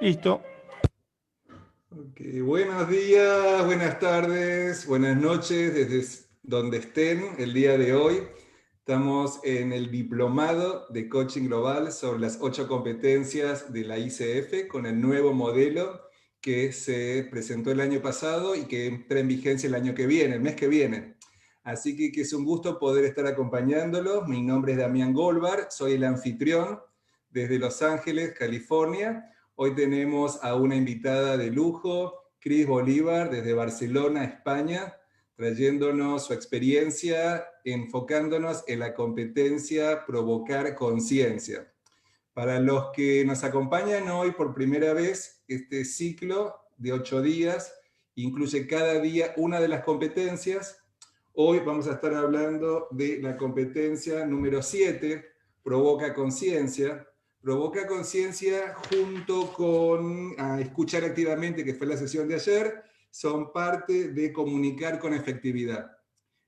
Listo. Ok, buenos días, buenas tardes, buenas noches, desde donde estén el día de hoy. Estamos en el diplomado de coaching global sobre las 8 competencias de la ICF con el nuevo modelo que se presentó el año pasado y que entra en vigencia el año que viene, el mes que viene. Así que es un gusto poder estar acompañándolos. Mi nombre es Damián Golbar, soy el anfitrión desde Los Ángeles, California. Hoy tenemos a una invitada de lujo, Cris Bolívar, desde Barcelona, España, trayéndonos su experiencia, enfocándonos en la competencia provocar conciencia. Para los que nos acompañan hoy por primera vez, este ciclo de 8 días incluye cada día una de las competencias. Hoy vamos a estar hablando de la competencia número 7, provoca conciencia. Provoca conciencia junto con escuchar activamente, que fue la sesión de ayer, son parte de comunicar con efectividad.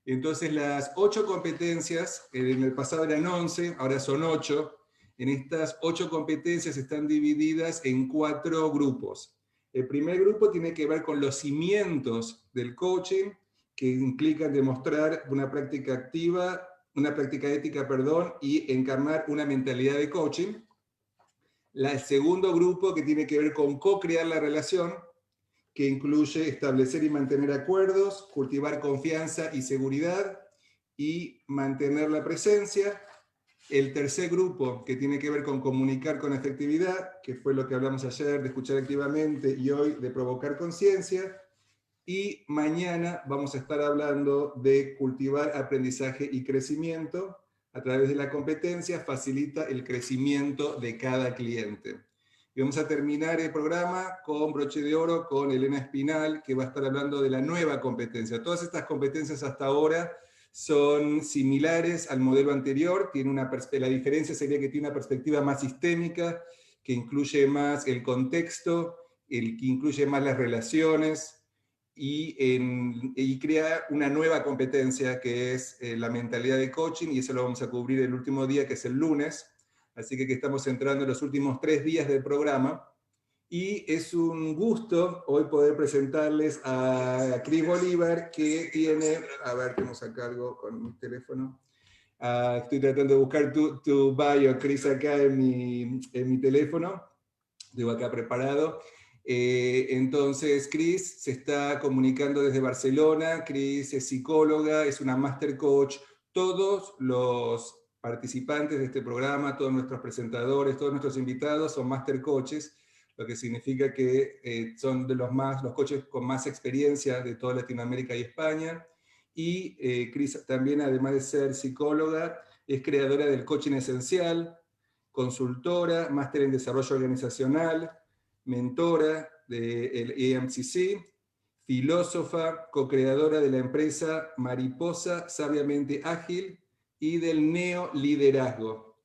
Entonces las 8 competencias, en el pasado eran 11, ahora son 8. En estas 8 competencias están divididas en 4 grupos. El primer grupo tiene que ver con los cimientos del coaching, que implican demostrar una práctica activa, una práctica ética, perdón, y encarnar una mentalidad de coaching. El segundo grupo que tiene que ver con co-crear la relación, que incluye establecer y mantener acuerdos, cultivar confianza y seguridad y mantener la presencia. El tercer grupo, que tiene que ver con comunicar con efectividad, que fue lo que hablamos ayer de escuchar activamente y hoy de provocar conciencia. Y mañana vamos a estar hablando de cultivar aprendizaje y crecimiento. A través de la competencia facilita el crecimiento de cada cliente. Y vamos a terminar el programa con broche de oro con Elena Espinal, que va a estar hablando de la nueva competencia. Todas estas competencias hasta ahora son similares al modelo anterior. La diferencia sería que tiene una perspectiva más sistémica, que incluye más el contexto, que incluye más las relaciones, y crea una nueva competencia que es la mentalidad de coaching, y eso lo vamos a cubrir el último día, que es el lunes. Así que estamos entrando en los últimos 3 días del programa. Y es un gusto hoy poder presentarles a Cris Bolívar, que tiene, a ver, tenemos a cargo con mi teléfono. Estoy tratando de buscar tu bio, Cris, acá en mi teléfono. Tengo acá preparado. Entonces, Cris se está comunicando desde Barcelona. Cris es psicóloga, es una master coach. Todos los participantes de este programa, todos nuestros presentadores, todos nuestros invitados son master coaches, lo que significa que son de los coaches con más experiencia de toda Latinoamérica y España. Y Cris también, además de ser psicóloga, es creadora del coaching esencial, consultora, máster en desarrollo organizacional, mentora del EMCC, filósofa, co-creadora de la empresa Mariposa Sabiamente Ágil y del neoliderazgo.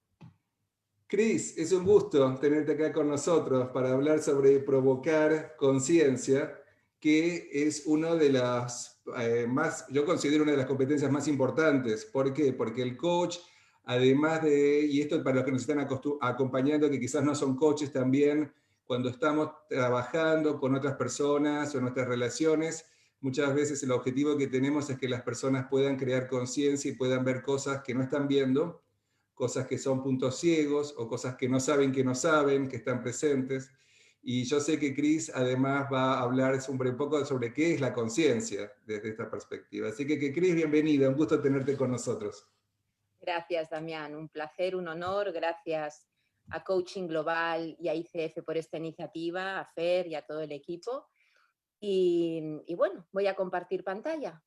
Cris, es un gusto tenerte acá con nosotros para hablar sobre provocar conciencia, que es uno de las yo considero una de las competencias más importantes. ¿Por qué? Porque el coach, además de, y esto para los que nos están acompañando, que quizás no son coaches también, cuando estamos trabajando con otras personas o en nuestras relaciones, muchas veces el objetivo que tenemos es que las personas puedan crear conciencia y puedan ver cosas que no están viendo, cosas que son puntos ciegos o cosas que no saben, que están presentes. Y yo sé que Cris además va a hablar un poco sobre qué es la conciencia desde esta perspectiva. Así que Cris, bienvenida, un gusto tenerte con nosotros. Gracias, Damián, un placer, un honor. Gracias a Coaching Global y a ICF por esta iniciativa, a Fer y a todo el equipo. Y bueno, voy a compartir pantalla.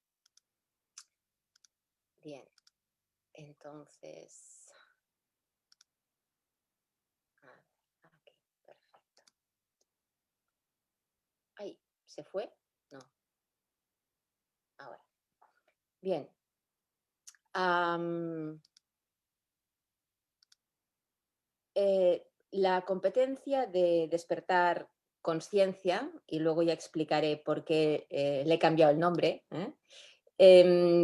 Bien, entonces... Aquí, perfecto. Ahí, ¿se fue? No. Ahora. Bien. La competencia de despertar conciencia, y luego ya explicaré por qué le he cambiado el nombre,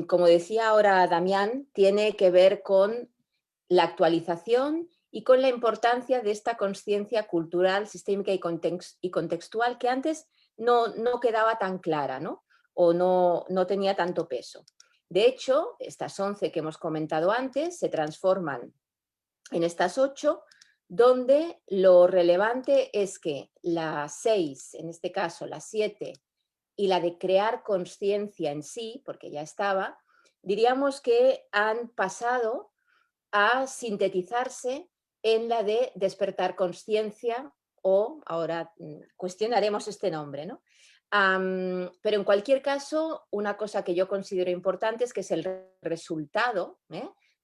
como decía ahora Damián, tiene que ver con la actualización y con la importancia de esta conciencia cultural, sistémica y contextual que antes no quedaba tan clara, ¿no? O no tenía tanto peso. De hecho, estas 11 que hemos comentado antes se transforman en estas 8, donde lo relevante es que la 6, en este caso la 7, y la de crear conciencia en sí, porque ya estaba, diríamos que han pasado a sintetizarse en la de despertar conciencia, o ahora cuestionaremos este nombre, ¿no? Pero en cualquier caso, una cosa que yo considero importante es que es el resultado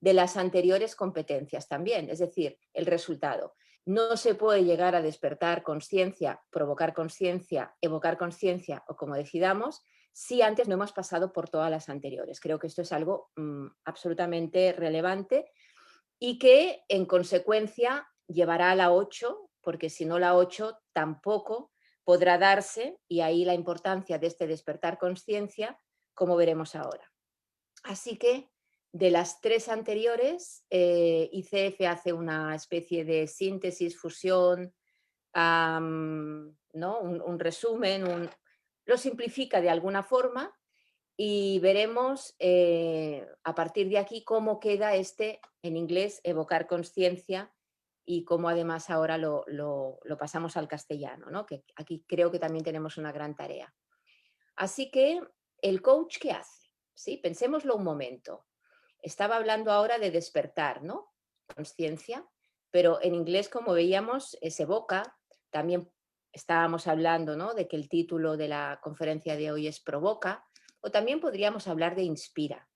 de las anteriores competencias también, es decir, el resultado. No se puede llegar a despertar conciencia, provocar conciencia, evocar conciencia o como decidamos, si antes no hemos pasado por todas las anteriores. Creo que esto es algo absolutamente relevante y que en consecuencia llevará a la 8, porque si no la 8 tampoco podrá darse, y ahí la importancia de este despertar conciencia, como veremos ahora. Así que de las 3 anteriores, ICF hace una especie de síntesis, fusión, ¿no? un resumen, lo simplifica de alguna forma y veremos a partir de aquí cómo queda este, en inglés, evocar conciencia y cómo además ahora lo pasamos al castellano, ¿no? Que aquí creo que también tenemos una gran tarea. Así que, ¿el coach qué hace? ¿Sí? Pensémoslo un momento. Estaba hablando ahora de despertar, ¿no? Conciencia, pero en inglés, como veíamos, es evoca. También estábamos hablando, ¿no? De que el título de la conferencia de hoy es provoca, o también podríamos hablar de inspira.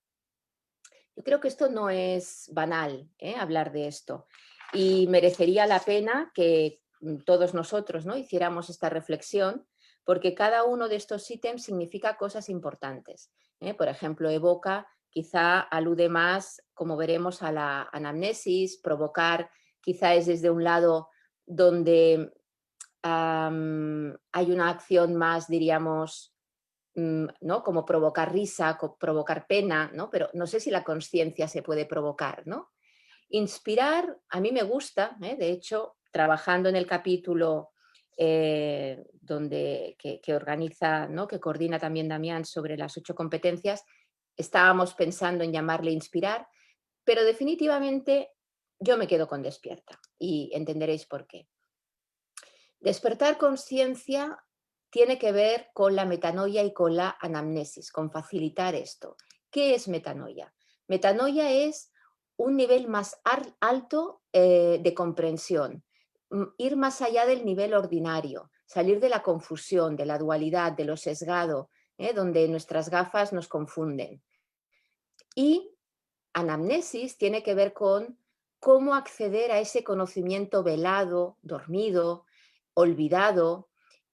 Yo creo que esto no es banal, hablar de esto, y merecería la pena que todos nosotros, ¿no? hiciéramos esta reflexión, porque cada uno de estos ítems significa cosas importantes. Por ejemplo, evoca quizá alude más, como veremos, a la anamnesis. Provocar quizá es desde un lado donde hay una acción más, diríamos, ¿no? Como provocar risa, provocar pena, ¿no? Pero no sé si la conciencia se puede provocar, ¿no? Inspirar, a mí me gusta, de hecho, trabajando en el capítulo que organiza, ¿no? Que coordina también Damián sobre las 8 competencias, estábamos pensando en llamarle inspirar, pero definitivamente yo me quedo con despierta y entenderéis por qué. Despertar conciencia tiene que ver con la metanoia y con la anamnesis, con facilitar esto. ¿Qué es metanoia? Metanoia es un nivel más alto de comprensión, ir más allá del nivel ordinario, salir de la confusión, de la dualidad, de lo sesgado, donde nuestras gafas nos confunden. Y anamnesis tiene que ver con cómo acceder a ese conocimiento velado, dormido, olvidado,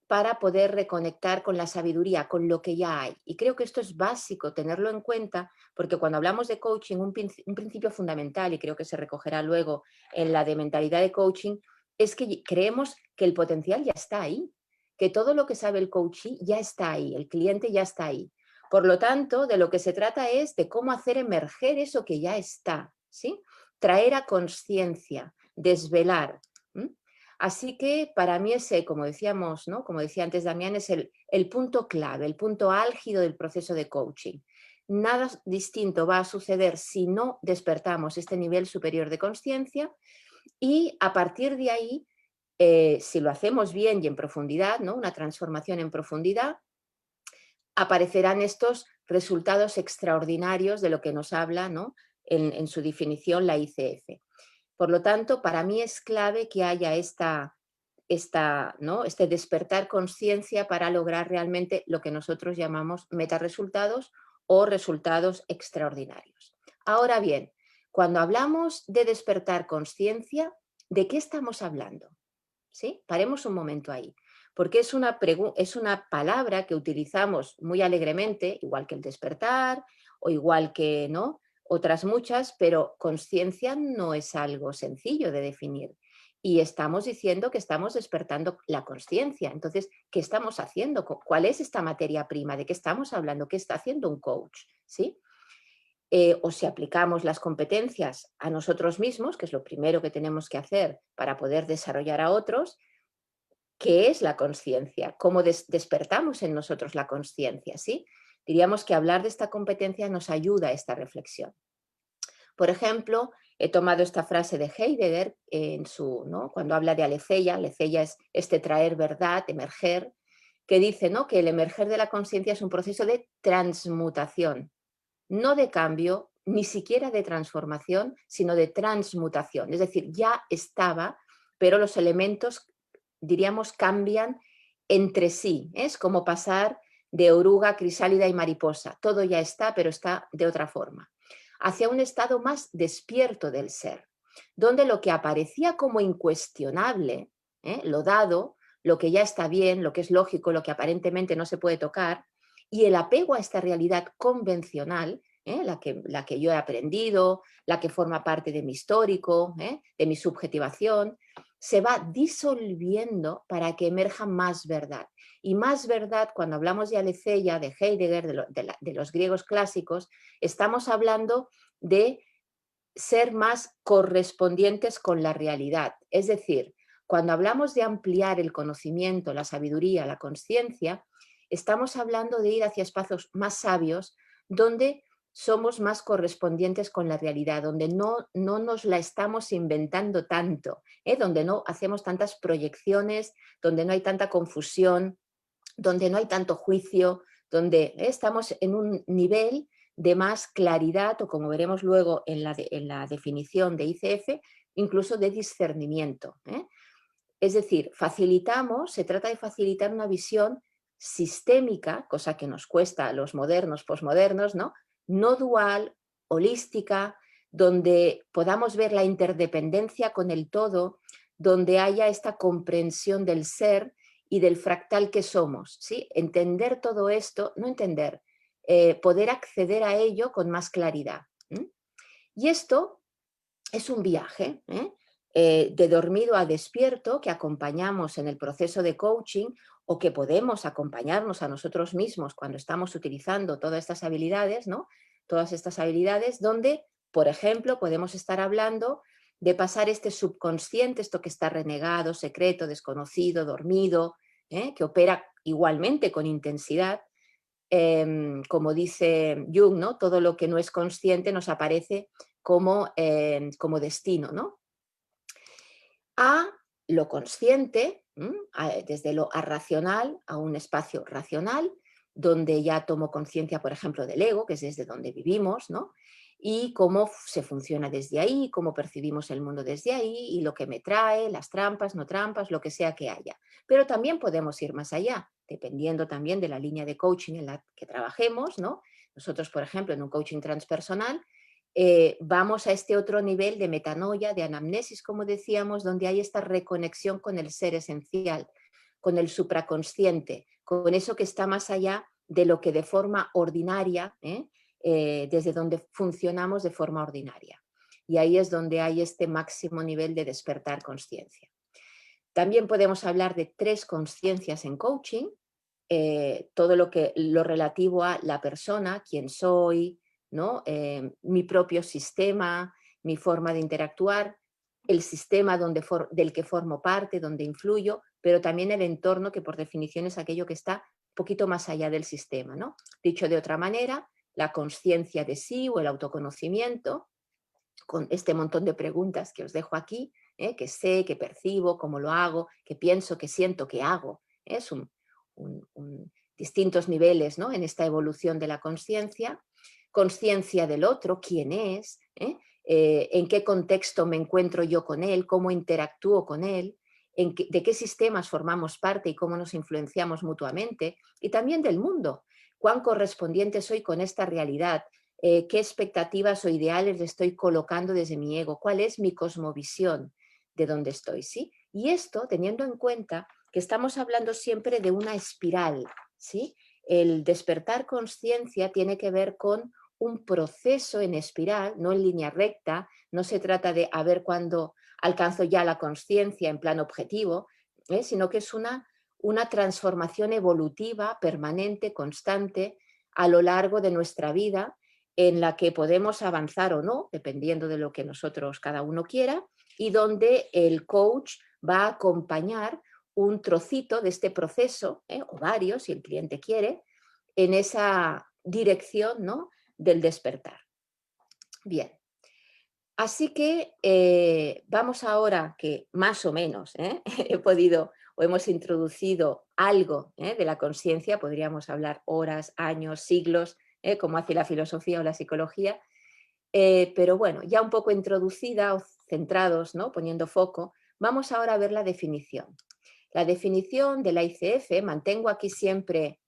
para poder reconectar con la sabiduría, con lo que ya hay. Y creo que esto es básico tenerlo en cuenta, porque cuando hablamos de coaching, un principio fundamental, y creo que se recogerá luego en la de mentalidad de coaching, es que creemos que el potencial ya está ahí, que todo lo que sabe el coachee ya está ahí, el cliente ya está ahí. Por lo tanto, de lo que se trata es de cómo hacer emerger eso que ya está, ¿sí? Traer a conciencia, desvelar. Así que para mí ese, como decíamos, ¿no? Como decía antes Damián, es el punto clave, el punto álgido del proceso de coaching. Nada distinto va a suceder si no despertamos este nivel superior de conciencia, y a partir de ahí, si lo hacemos bien y en profundidad, ¿no? Una transformación en profundidad, aparecerán estos resultados extraordinarios de lo que nos habla, ¿no? en su definición la ICF. Por lo tanto, para mí es clave que haya ¿no? este despertar conciencia para lograr realmente lo que nosotros llamamos metaresultados o resultados extraordinarios. Ahora bien, cuando hablamos de despertar conciencia, ¿de qué estamos hablando? ¿Sí? Paremos un momento ahí, porque es una palabra que utilizamos muy alegremente, igual que el despertar o igual que, ¿no? otras muchas, pero conciencia no es algo sencillo de definir. Y estamos diciendo que estamos despertando la conciencia. Entonces, ¿qué estamos haciendo? ¿Cuál es esta materia prima? ¿De qué estamos hablando? ¿Qué está haciendo un coach? ¿Sí? o si aplicamos las competencias a nosotros mismos, que es lo primero que tenemos que hacer para poder desarrollar a otros. ¿Qué es la conciencia? ¿Cómo despertamos en nosotros la conciencia? ¿Sí? Diríamos que hablar de esta competencia nos ayuda a esta reflexión. Por ejemplo, he tomado esta frase de Heidegger ¿no? Cuando habla de aletheia. Aletheia es este traer verdad, emerger, que dice, ¿no?, que el emerger de la conciencia es un proceso de transmutación, no de cambio, ni siquiera de transformación, sino de transmutación. Es decir, ya estaba, pero los elementos, diríamos, cambian entre sí. Es como pasar de oruga, crisálida y mariposa. Todo ya está, pero está de otra forma. Hacia un estado más despierto del ser, donde lo que aparecía como incuestionable, lo dado, lo que ya está bien, lo que es lógico, lo que aparentemente no se puede tocar, y el apego a esta realidad convencional, la que yo he aprendido, la que forma parte de mi histórico, de mi subjetivación, se va disolviendo para que emerja más verdad. Y más verdad, cuando hablamos de aletheia, de Heidegger, de los griegos clásicos, estamos hablando de ser más correspondientes con la realidad. Es decir, cuando hablamos de ampliar el conocimiento, la sabiduría, la conciencia, estamos hablando de ir hacia espacios más sabios donde somos más correspondientes con la realidad, donde no nos la estamos inventando tanto, donde no hacemos tantas proyecciones, donde no hay tanta confusión, donde no hay tanto juicio, donde estamos en un nivel de más claridad o, como veremos luego en la definición de ICF, incluso de discernimiento. Es decir, se trata de facilitar una visión sistémica, cosa que nos cuesta a los modernos, posmodernos, no dual, holística, donde podamos ver la interdependencia con el todo, donde haya esta comprensión del ser y del fractal que somos. ¿Sí? Entender todo esto, no entender, poder acceder a ello con más claridad. Y esto es un viaje, de dormido a despierto, que acompañamos en el proceso de coaching, o que podemos acompañarnos a nosotros mismos cuando estamos utilizando todas estas habilidades, ¿no? Todas estas habilidades donde, por ejemplo, podemos estar hablando de pasar este subconsciente, esto que está renegado, secreto, desconocido, dormido, que opera igualmente con intensidad. Como dice Jung, ¿no? Todo lo que no es consciente nos aparece como destino, ¿no? A lo consciente, desde lo irracional a un espacio racional, donde ya tomo conciencia, por ejemplo, del ego, que es desde donde vivimos, ¿no? Y cómo se funciona desde ahí, cómo percibimos el mundo desde ahí, y lo que me trae, las trampas, no trampas, lo que sea que haya. Pero también podemos ir más allá, dependiendo también de la línea de coaching en la que trabajemos, ¿no? Nosotros, por ejemplo, en un coaching transpersonal, vamos a este otro nivel de metanoia, de anamnesis, como decíamos, donde hay esta reconexión con el ser esencial, con el supraconsciente, con eso que está más allá de lo que de forma ordinaria, desde donde funcionamos de forma ordinaria. Y ahí es donde hay este máximo nivel de despertar conciencia. También podemos hablar de 3 conciencias en coaching, todo lo relativo a la persona, quién soy, ¿no? Mi propio sistema, mi forma de interactuar, el sistema del que formo parte, donde influyo, pero también el entorno, que por definición es aquello que está un poquito más allá del sistema, ¿no? Dicho de otra manera, la conciencia de sí o el autoconocimiento, con este montón de preguntas que os dejo aquí, que sé, que percibo, cómo lo hago, que pienso, que siento, que hago. Es distintos niveles, ¿no? En esta evolución de la conciencia. Conciencia del otro, quién es, en qué contexto me encuentro yo con él, cómo interactúo con él, de qué sistemas formamos parte y cómo nos influenciamos mutuamente, y también del mundo, cuán correspondiente soy con esta realidad, qué expectativas o ideales le estoy colocando desde mi ego, cuál es mi cosmovisión de dónde estoy, ¿sí? Y esto teniendo en cuenta que estamos hablando siempre de una espiral, ¿sí? El despertar conciencia tiene que ver con un proceso en espiral, no en línea recta, no se trata de a ver cuándo alcanzo ya la conciencia en plan objetivo, sino que es una transformación evolutiva, permanente, constante, a lo largo de nuestra vida, en la que podemos avanzar o no, dependiendo de lo que nosotros cada uno quiera, y donde el coach va a acompañar un trocito de este proceso, o varios, si el cliente quiere, en esa dirección, ¿no?, del despertar. Bien. Así que vamos ahora que más o menos he podido o hemos introducido algo de la conciencia, podríamos hablar horas, años, siglos, como hace la filosofía o la psicología, pero bueno, ya un poco introducida o centrados, ¿no?, poniendo foco, vamos ahora a ver la definición. La definición de la ICF, mantengo aquí siempre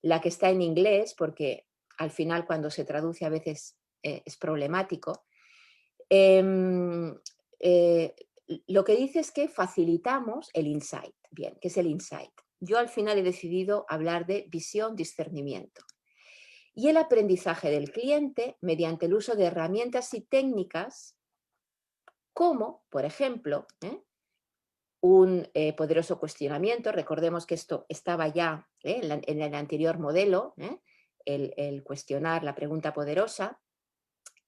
la que está en inglés, porque al final cuando se traduce a veces es problemático. Em, eh, lo que dice es que facilitamos el insight. Bien, ¿qué es el insight? Yo al final he decidido hablar de visión, discernimiento. Y el aprendizaje del cliente mediante el uso de herramientas y técnicas como, por ejemplo, un poderoso cuestionamiento. Recordemos que esto estaba ya en el anterior modelo, el cuestionar, la pregunta poderosa,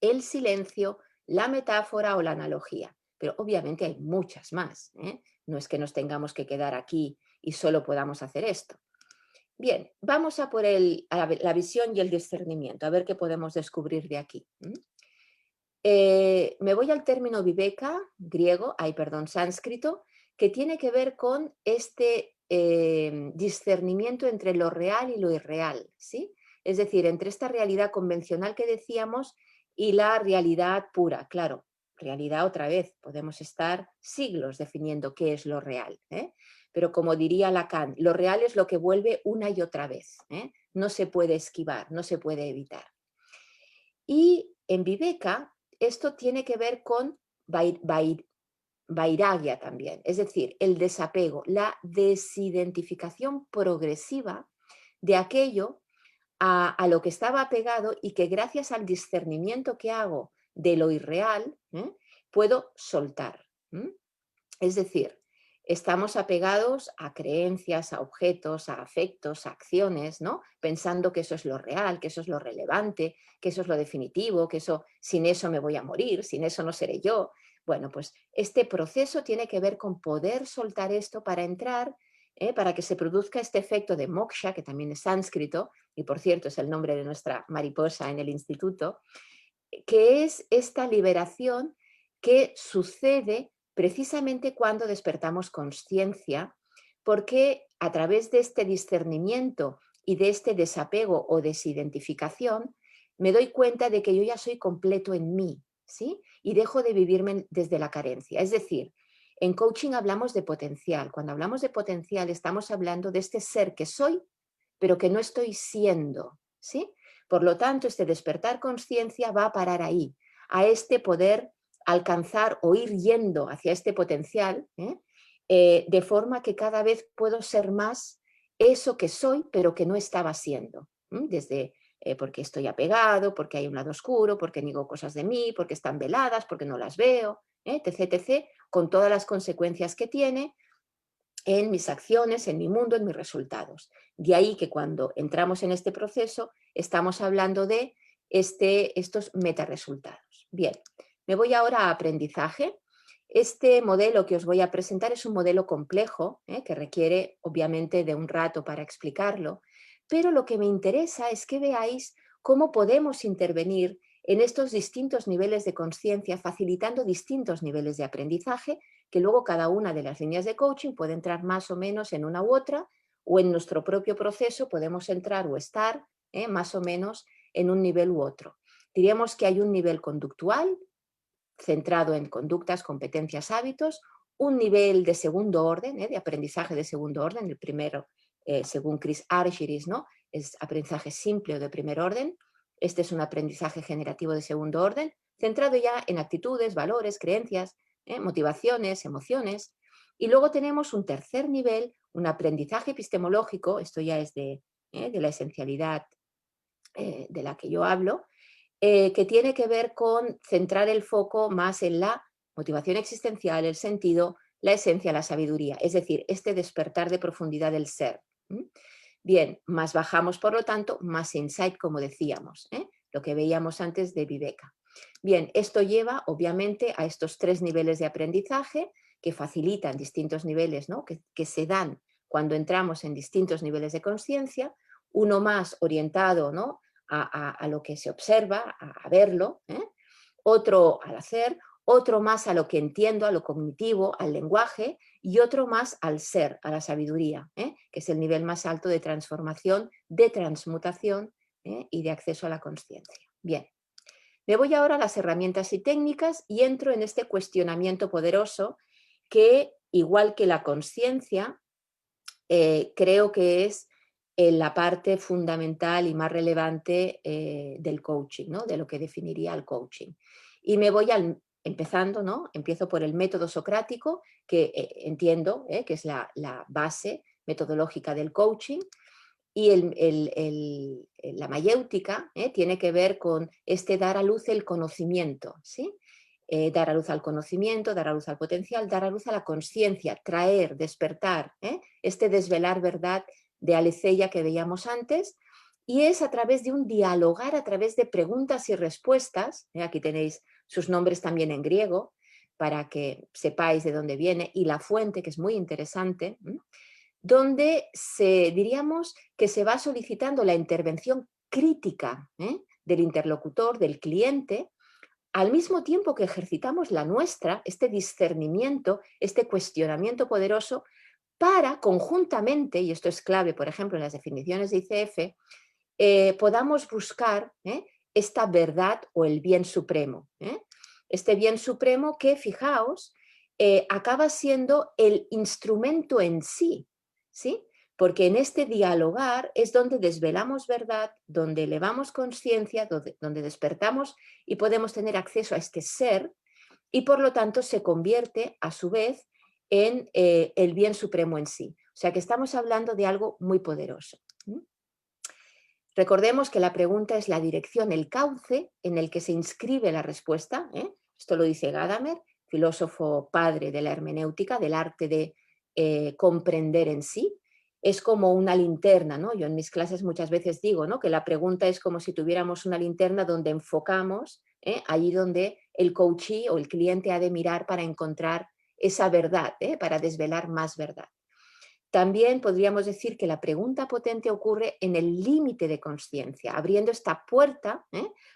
el silencio, la metáfora o la analogía. Pero obviamente hay muchas más. No es que nos tengamos que quedar aquí y solo podamos hacer esto. Bien, vamos a por la visión y el discernimiento, a ver qué podemos descubrir de aquí. Me voy al término viveka, sánscrito, que tiene que ver con este discernimiento entre lo real y lo irreal, ¿sí? Es decir, entre esta realidad convencional que decíamos y la realidad pura. Claro, realidad otra vez, podemos estar siglos definiendo qué es lo real, pero como diría Lacan, lo real es lo que vuelve una y otra vez, no se puede esquivar, no se puede evitar. Y en Viveka esto tiene que ver con vairagya también, es decir, el desapego, la desidentificación progresiva de aquello a lo que estaba apegado y que gracias al discernimiento que hago de lo irreal, puedo soltar. Es decir, estamos apegados a creencias, a objetos, a afectos, a acciones, ¿no? Pensando que eso es lo real, que eso es lo relevante, que eso es lo definitivo, que eso, sin eso me voy a morir, sin eso no seré yo. Bueno, pues este proceso tiene que ver con poder soltar esto para entrar, para que se produzca este efecto de moksha, que también es sánscrito, y por cierto es el nombre de nuestra mariposa en el instituto, que es esta liberación que sucede precisamente cuando despertamos conciencia, porque a través de este discernimiento y de este desapego o desidentificación, me doy cuenta de que yo ya soy completo en mí, ¿sí? Y dejo de vivirme desde la carencia. Es decir, en coaching hablamos de potencial. Cuando hablamos de potencial estamos hablando de este ser que soy, pero que no estoy siendo, ¿sí? Por lo tanto, este despertar conciencia va a parar ahí, a este poder alcanzar o ir yendo hacia este potencial, de forma que cada vez puedo ser más eso que soy, pero que no estaba siendo. Desde porque estoy apegado, porque hay un lado oscuro, porque niego cosas de mí, porque están veladas, porque no las veo, etc., etc., con todas las consecuencias que tiene en mis acciones, en mi mundo, en mis resultados. De ahí que cuando entramos en este proceso estamos hablando de estos metaresultados. Bien, me voy ahora a aprendizaje. Este modelo que os voy a presentar es un modelo complejo, que requiere obviamente de un rato para explicarlo, pero lo que me interesa es que veáis cómo podemos intervenir en estos distintos niveles de conciencia, facilitando distintos niveles de aprendizaje, que luego cada una de las líneas de coaching puede entrar más o menos en una u otra, o en nuestro propio proceso podemos entrar o estar más o menos en un nivel u otro. Diríamos que hay un nivel conductual, centrado en conductas, competencias, hábitos, un nivel de segundo orden, de aprendizaje de segundo orden, el primero, según Chris Argyris, ¿no?, es aprendizaje simple o de primer orden. Este es un aprendizaje generativo de segundo orden, centrado ya en actitudes, valores, creencias, motivaciones, emociones. Y luego tenemos un tercer nivel, un aprendizaje epistemológico, esto ya es de la esencialidad de la que yo hablo, que tiene que ver con centrar el foco más en la motivación existencial, el sentido, la esencia, la sabiduría, es decir, este despertar de profundidad del ser. Bien, más bajamos, por lo tanto, más insight, como decíamos. lo que veíamos antes de Viveka. Bien, esto lleva obviamente a estos 3 niveles de aprendizaje que facilitan distintos niveles, ¿no? que se dan cuando entramos en distintos niveles de conciencia, uno más orientado, ¿no? a lo que se observa, a verlo, otro al hacer, otro más a lo que entiendo, a lo cognitivo, al lenguaje, y otro más al ser, a la sabiduría, que es el nivel más alto de transformación, de transmutación y de acceso a la conciencia. Bien, me voy ahora a las herramientas y técnicas y entro en este cuestionamiento poderoso que, igual que la conciencia, creo que es la parte fundamental y más relevante del coaching, ¿no? De lo que definiría el coaching. Y me voy empezando, ¿no? Empiezo por el método socrático, que entiendo que es la base metodológica del coaching, y la mayéutica tiene que ver con este dar a luz el conocimiento, ¿sí? Dar a luz al conocimiento, dar a luz al potencial, dar a luz a la conciencia, traer, despertar, este desvelar verdad de Aletheia que veíamos antes, y es a través de un dialogar, a través de preguntas y respuestas, aquí tenéis sus nombres también en griego, para que sepáis de dónde viene, y la fuente, que es muy interesante, donde diríamos que se va solicitando la intervención crítica del interlocutor, del cliente, al mismo tiempo que ejercitamos la nuestra, este discernimiento, este cuestionamiento poderoso, para conjuntamente, y esto es clave, por ejemplo, en las definiciones de ICF, podamos buscar esta verdad o el bien supremo. Este bien supremo que, fijaos, acaba siendo el instrumento en sí, ¿sí? Porque en este dialogar es donde desvelamos verdad, donde elevamos conciencia, donde despertamos y podemos tener acceso a este ser, y por lo tanto se convierte a su vez en el bien supremo en sí. O sea que estamos hablando de algo muy poderoso. Recordemos que la pregunta es la dirección, el cauce en el que se inscribe la respuesta. Esto lo dice Gadamer, filósofo padre de la hermenéutica, del arte de comprender en sí. Es como una linterna, ¿no? Yo en mis clases muchas veces digo, ¿no?, que la pregunta es como si tuviéramos una linterna donde enfocamos, allí donde el coachee o el cliente ha de mirar para encontrar esa verdad, para desvelar más verdad. También podríamos decir que la pregunta potente ocurre en el límite de conciencia, abriendo esta puerta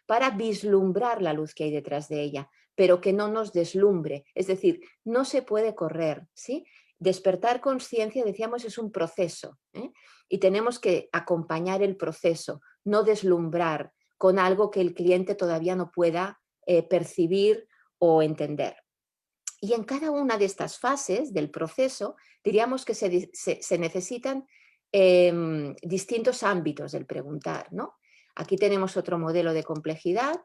para vislumbrar la luz que hay detrás de ella, pero que no nos deslumbre. Es decir, no se puede correr, ¿sí? Despertar conciencia, decíamos, es un proceso y tenemos que acompañar el proceso, no deslumbrar con algo que el cliente todavía no pueda percibir o entender. Y en cada una de estas fases del proceso, diríamos que se necesitan distintos ámbitos del preguntar, ¿no? Aquí tenemos otro modelo de complejidad,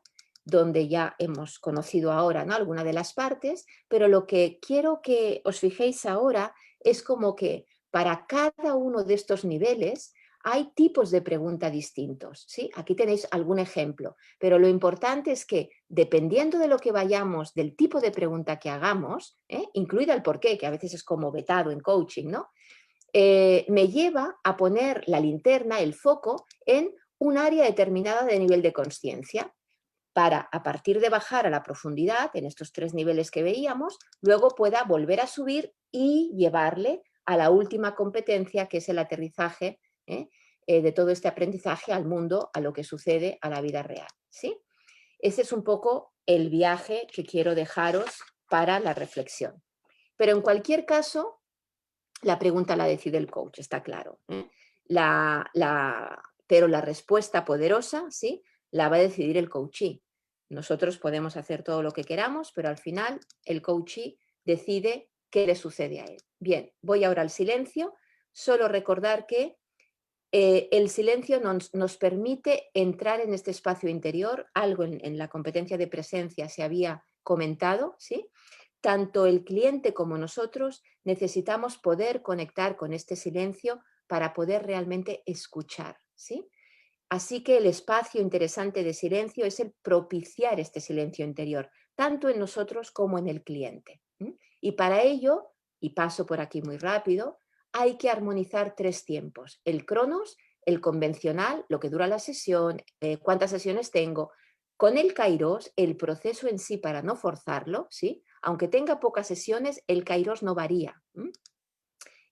donde ya hemos conocido ahora, ¿no?, alguna de las partes, pero lo que quiero que os fijéis ahora es como que para cada uno de estos niveles hay tipos de pregunta distintos, ¿sí? Aquí tenéis algún ejemplo, pero lo importante es que dependiendo de lo que vayamos, del tipo de pregunta que hagamos, incluida el porqué, que a veces es como vetado en coaching, ¿no? Me lleva a poner la linterna, el foco, en un área determinada de nivel de conciencia, para, a partir de bajar a la profundidad, en estos 3 niveles que veíamos, luego pueda volver a subir y llevarle a la última competencia, que es el aterrizaje de todo este aprendizaje al mundo, a lo que sucede, a la vida real, ¿sí? Ese es un poco el viaje que quiero dejaros para la reflexión. Pero en cualquier caso, la pregunta la decide el coach, está claro. Pero la respuesta poderosa, ¿sí?, la va a decidir el coachee. Nosotros podemos hacer todo lo que queramos, pero al final el coachee decide qué le sucede a él. Bien, voy ahora al silencio. Solo recordar que el silencio nos permite entrar en este espacio interior, algo en la competencia de presencia se había comentado, ¿sí? Tanto el cliente como nosotros necesitamos poder conectar con este silencio para poder realmente escuchar, ¿sí? Así que el espacio interesante de silencio es el propiciar este silencio interior, tanto en nosotros como en el cliente. Y para ello, y paso por aquí muy rápido, hay que armonizar 3 tiempos: el cronos, el convencional, lo que dura la sesión, cuántas sesiones tengo. Con el Kairos, el proceso en sí, para no forzarlo, ¿sí? Aunque tenga pocas sesiones, el Kairos no varía.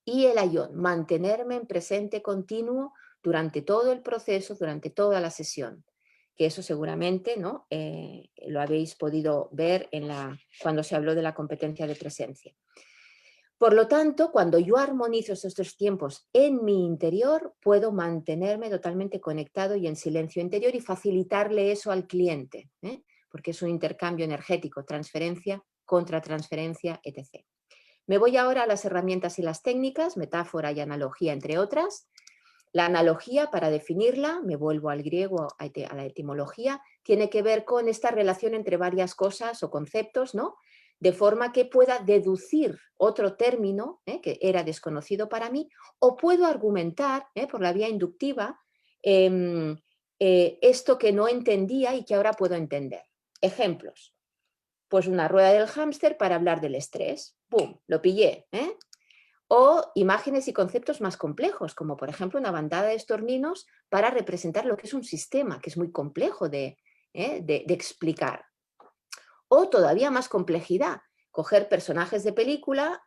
Y el Ayón, mantenerme en presente continuo durante todo el proceso, durante toda la sesión. Que eso seguramente, ¿no? Lo habéis podido ver cuando se habló de la competencia de presencia. Por lo tanto, cuando yo armonizo estos 3 tiempos en mi interior, puedo mantenerme totalmente conectado y en silencio interior y facilitarle eso al cliente, porque es un intercambio energético, transferencia, contratransferencia, etc. Me voy ahora a las herramientas y las técnicas, metáfora y analogía, entre otras. La analogía, para definirla, me vuelvo al griego, a la etimología, tiene que ver con esta relación entre varias cosas o conceptos, ¿no? De forma que pueda deducir otro término que era desconocido para mí, o puedo argumentar por la vía inductiva esto que no entendía y que ahora puedo entender. Ejemplos. Pues una rueda del hámster para hablar del estrés. ¡Pum! Lo pillé. O imágenes y conceptos más complejos, como por ejemplo una bandada de estorninos para representar lo que es un sistema, que es muy complejo de explicar. O todavía más complejidad, coger personajes de película,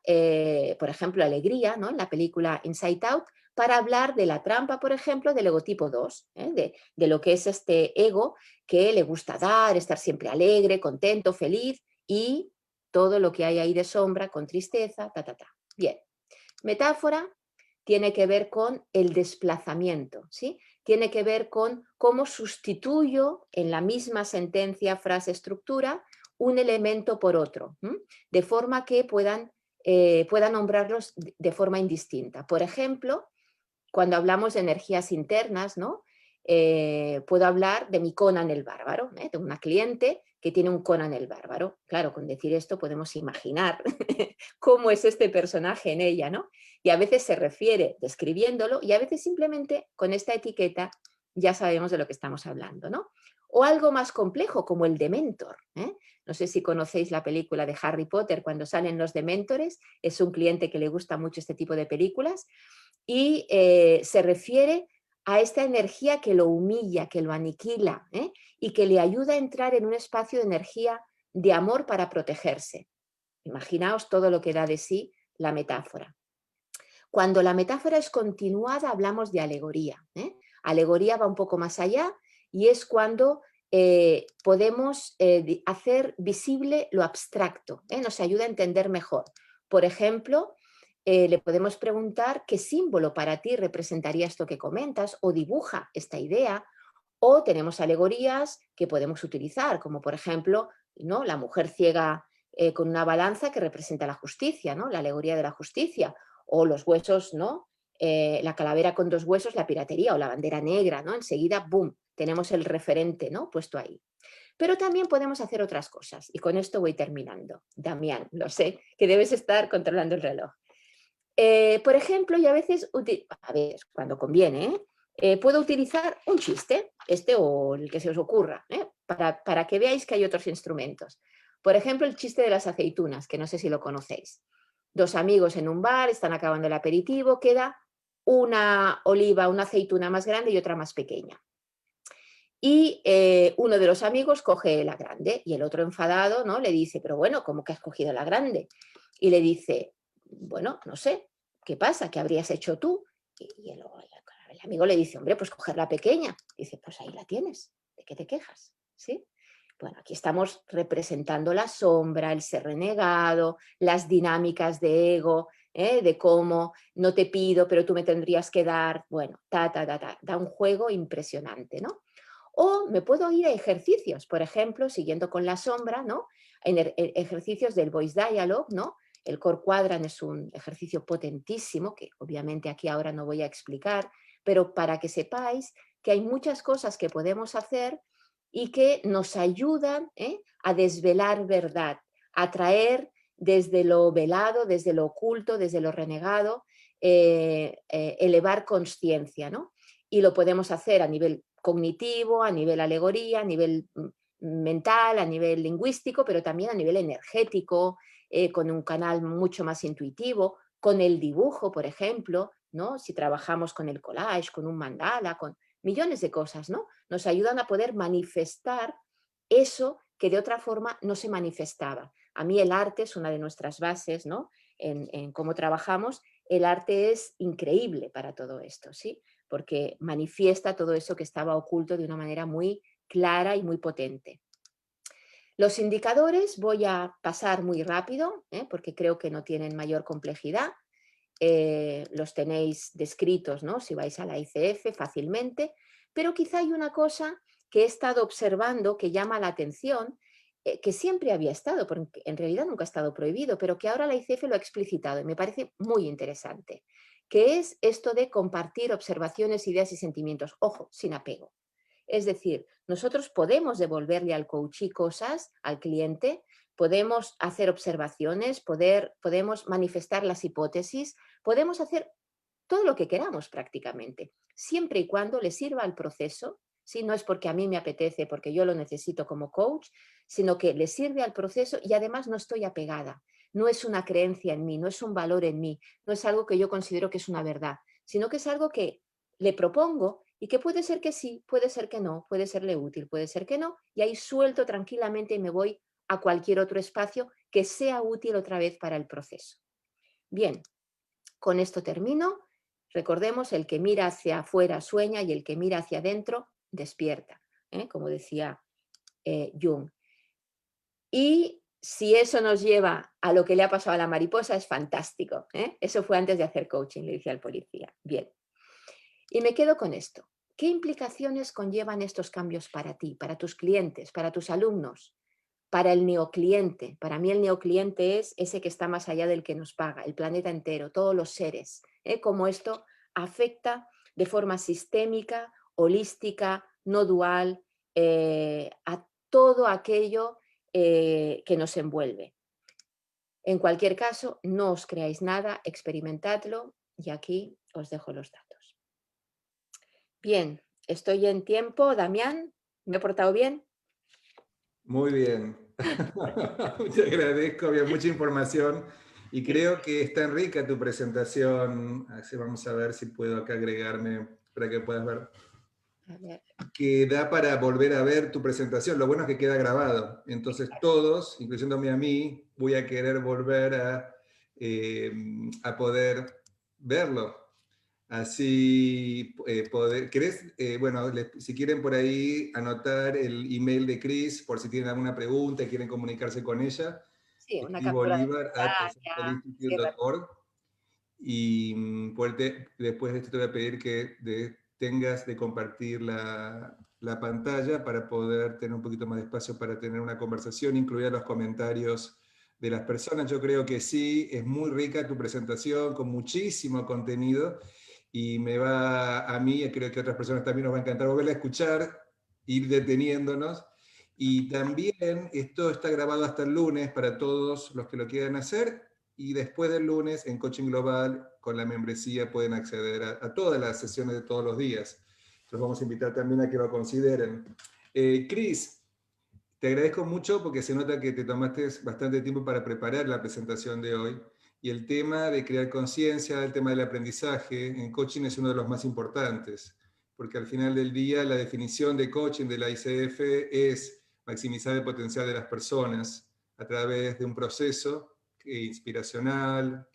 por ejemplo Alegría, ¿no? En la película Inside Out, para hablar de la trampa, por ejemplo, del egotipo 2, de lo que es este ego que le gusta dar, estar siempre alegre, contento, feliz, y todo lo que hay ahí de sombra, con tristeza, Bien. Metáfora tiene que ver con el desplazamiento, ¿sí? Tiene que ver con cómo sustituyo en la misma sentencia, frase, estructura, un elemento por otro, de forma que pueda nombrarlos de forma indistinta. Por ejemplo, cuando hablamos de energías internas, ¿no? Puedo hablar de mi Conan el Bárbaro, de una cliente que tiene un Conan el Bárbaro. Claro, con decir esto podemos imaginar cómo es este personaje en ella, ¿no? Y a veces se refiere describiéndolo y a veces simplemente con esta etiqueta ya sabemos de lo que estamos hablando, ¿no? O algo más complejo como el Dementor. No sé si conocéis la película de Harry Potter, cuando salen los Dementores, es un cliente que le gusta mucho este tipo de películas y se refiere a esta energía que lo humilla, que lo aniquila y que le ayuda a entrar en un espacio de energía de amor para protegerse. Imaginaos todo lo que da de sí la metáfora. Cuando la metáfora es continuada hablamos de alegoría. Alegoría va un poco más allá y es cuando podemos hacer visible lo abstracto, nos ayuda a entender mejor. Por ejemplo, le podemos preguntar qué símbolo para ti representaría esto que comentas o dibuja esta idea, o tenemos alegorías que podemos utilizar, como por ejemplo, ¿no? La mujer ciega con una balanza que representa la justicia, ¿no? La alegoría de la justicia, o los huesos, ¿no? La calavera con 2 huesos, la piratería, o la bandera negra, ¿no? Enseguida, ¡boom!, tenemos el referente, ¿no? Puesto ahí. Pero también podemos hacer otras cosas, y con esto voy terminando. Damián, lo sé, que debes estar controlando el reloj. Por ejemplo, y a veces, cuando conviene, puedo utilizar un chiste, este o el que se os ocurra, para que veáis que hay otros instrumentos. Por ejemplo, el chiste de las aceitunas, que no sé si lo conocéis. 2 amigos en un bar, están acabando el aperitivo, queda una oliva, una aceituna más grande y otra más pequeña. Y uno de los amigos coge la grande y el otro enfadado, ¿no? Le dice, pero bueno, ¿cómo que has cogido la grande? Y le dice, bueno, no sé, ¿qué pasa? ¿Qué habrías hecho tú? Y el amigo le dice, hombre, pues coger la pequeña. Dice, pues ahí la tienes, ¿de qué te quejas? ¿Sí? Bueno, aquí estamos representando la sombra, el ser renegado, las dinámicas de ego, de cómo no te pido, pero tú me tendrías que dar. Bueno, da un juego impresionante, ¿no? O me puedo ir a ejercicios, por ejemplo, siguiendo con la sombra, ¿no? En ejercicios del voice dialogue, ¿no? El core quadrant es un ejercicio potentísimo que obviamente aquí ahora no voy a explicar, pero para que sepáis que hay muchas cosas que podemos hacer y que nos ayudan a desvelar verdad, a traer desde lo velado, desde lo oculto, desde lo renegado, elevar conciencia, ¿no? Y lo podemos hacer a nivel cognitivo, a nivel alegoría, a nivel mental, a nivel lingüístico, pero también a nivel energético, con un canal mucho más intuitivo, con el dibujo, por ejemplo, ¿no? Si trabajamos con el collage, con un mandala, con millones de cosas, ¿no? Nos ayudan a poder manifestar eso que de otra forma no se manifestaba. A mí el arte es una de nuestras bases, ¿no? En cómo trabajamos, el arte es increíble para todo esto, ¿sí? Porque manifiesta todo eso que estaba oculto de una manera muy clara y muy potente. Los indicadores voy a pasar muy rápido, porque creo que no tienen mayor complejidad. Los tenéis descritos, ¿no? Si vais a la ICF fácilmente, pero quizá hay una cosa que he estado observando que llama la atención, que siempre había estado, porque en realidad nunca ha estado prohibido, pero que ahora la ICF lo ha explicitado y me parece muy interesante, que es esto de compartir observaciones, ideas y sentimientos, ojo, sin apego. Es decir, nosotros podemos devolverle al coachee cosas, al cliente, podemos hacer observaciones, podemos manifestar las hipótesis, podemos hacer todo lo que queramos prácticamente, siempre y cuando le sirva al proceso, si no es porque a mí me apetece, porque yo lo necesito como coach, sino que le sirve al proceso y además no estoy apegada. No es una creencia en mí, no es un valor en mí, no es algo que yo considero que es una verdad, sino que es algo que le propongo y que puede ser que sí, puede ser que no, puede serle útil, puede ser que no, y ahí suelto tranquilamente y me voy a cualquier otro espacio que sea útil otra vez para el proceso. Bien, con esto termino. Recordemos, el que mira hacia afuera sueña y el que mira hacia adentro despierta, como decía Jung. Y si eso nos lleva a lo que le ha pasado a la mariposa, es fantástico. Eso fue antes de hacer coaching, le decía al policía. Bien. Y me quedo con esto. ¿Qué implicaciones conllevan estos cambios para ti, para tus clientes, para tus alumnos, para el neocliente? Para mí el neocliente es ese que está más allá del que nos paga, el planeta entero, todos los seres. Cómo esto afecta de forma sistémica, holística, no dual, a todo aquello que nos envuelve. En cualquier caso, no os creáis nada, experimentadlo y aquí os dejo los datos. Bien, estoy en tiempo, Damián, ¿me he portado bien? Muy bien. Te agradezco, había mucha información y Sí. creo que es tan rica tu presentación. Así vamos a ver si puedo acá agregarme para que puedas ver. A ver, Que da para volver a ver tu presentación. Lo bueno es que queda grabado. Entonces todos, incluyéndome a mí, voy a querer volver a poder verlo. Así poder, ¿querés? Bueno, si quieren por ahí anotar el email de Chris, por si tienen alguna pregunta y quieren comunicarse con ella, sí, es una captura de pantalla, cierra. chrisbolivar@essentialinstitute.org y después de esto te voy a pedir que tengas de compartir la pantalla para poder tener un poquito más de espacio para tener una conversación, incluir los comentarios de las personas. Yo creo que sí, es muy rica tu presentación, con muchísimo contenido, y me va a mí, y creo que a otras personas también nos va a encantar volverla a escuchar, ir deteniéndonos. Y también esto está grabado hasta el lunes para todos los que lo quieran hacer, y después del lunes en Coaching Global con la membresía pueden acceder a todas las sesiones de todos los días. Los vamos a invitar también a que lo consideren. Chris, te agradezco mucho porque se nota que te tomaste bastante tiempo para preparar la presentación de hoy. Y el tema de crear conciencia, el tema del aprendizaje en coaching es uno de los más importantes, porque al final del día la definición de coaching de la ICF es maximizar el potencial de las personas a través de un proceso inspiracional,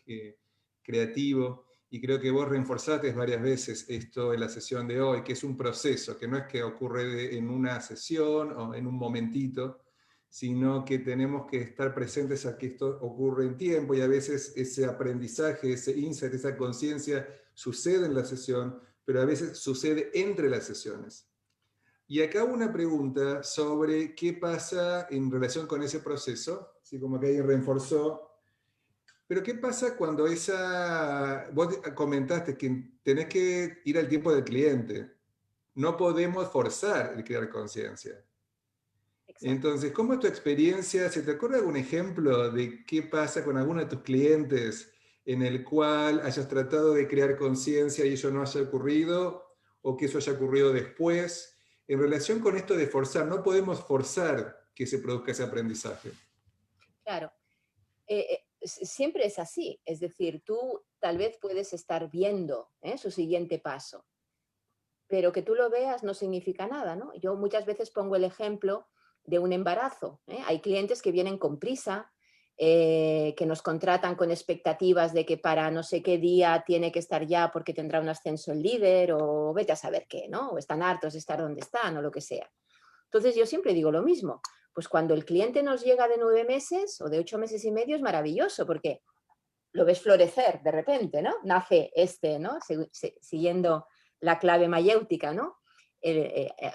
creativo, y creo que vos reforzaste varias veces esto en la sesión de hoy, que es un proceso, que no es que ocurre en una sesión o en un momentito, sino que tenemos que estar presentes a que esto ocurre en tiempo, y a veces ese aprendizaje, ese insight, esa conciencia sucede en la sesión, pero a veces sucede entre las sesiones. Y acá una pregunta sobre qué pasa en relación con ese proceso, así como que alguien reforzó. Pero ¿qué pasa cuando vos comentaste que tenés que ir al tiempo del cliente? No podemos forzar el crear conciencia. Exacto. Entonces, ¿cómo es tu experiencia? ¿Se te ocurre algún ejemplo de qué pasa con alguno de tus clientes en el cual hayas tratado de crear conciencia y eso no haya ocurrido, o que eso haya ocurrido después? En relación con esto de forzar, no podemos forzar que se produzca ese aprendizaje. Claro. Siempre es así. Es decir, tú tal vez puedes estar viendo su siguiente paso, pero que tú lo veas no significa nada, ¿no? Yo muchas veces pongo el ejemplo de un embarazo, ¿eh? Hay clientes que vienen con prisa, que nos contratan con expectativas de que para no sé qué día tiene que estar ya porque tendrá un ascenso el líder o vete a saber qué, ¿no? O están hartos de estar donde están o lo que sea. Entonces yo siempre digo lo mismo, pues cuando el cliente nos llega de 9 meses o de 8 meses y medio es maravilloso porque lo ves florecer de repente, ¿no? Nace ¿no? Siguiendo la clave mayéutica, ¿no?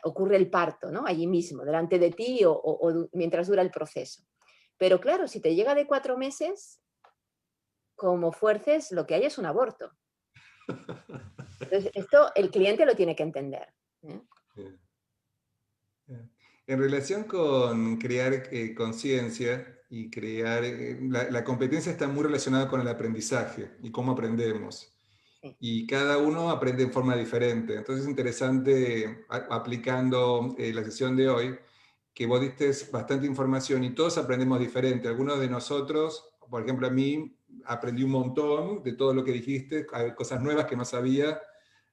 Ocurre el parto, ¿no? Allí mismo, delante de ti o mientras dura el proceso. Pero claro, si te llega de 4 meses, como fuerces, lo que hay es un aborto. Entonces, esto el cliente lo tiene que entender, ¿eh? En relación con crear conciencia y crear, la competencia está muy relacionada con el aprendizaje y cómo aprendemos. Sí. Y cada uno aprende en forma diferente. Entonces es interesante, aplicando la sesión de hoy, que vos diste bastante información y todos aprendemos diferente. Algunos de nosotros, por ejemplo, a mí aprendí un montón de todo lo que dijiste, hay cosas nuevas que no sabía,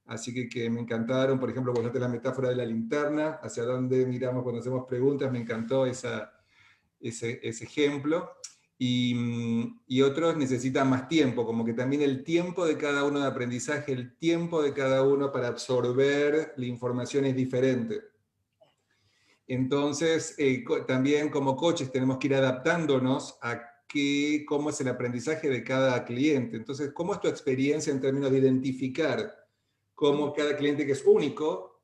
así que me encantaron. Por ejemplo, vos usaste la metáfora de la linterna, hacia dónde miramos cuando hacemos preguntas, me encantó ese ejemplo. Y otros necesitan más tiempo, como que también el tiempo de cada uno de aprendizaje, el tiempo de cada uno para absorber la información es diferente. Entonces, también como coaches tenemos que ir adaptándonos a cómo es el aprendizaje de cada cliente. Entonces, ¿cómo es tu experiencia en términos de identificar cómo cada cliente que es único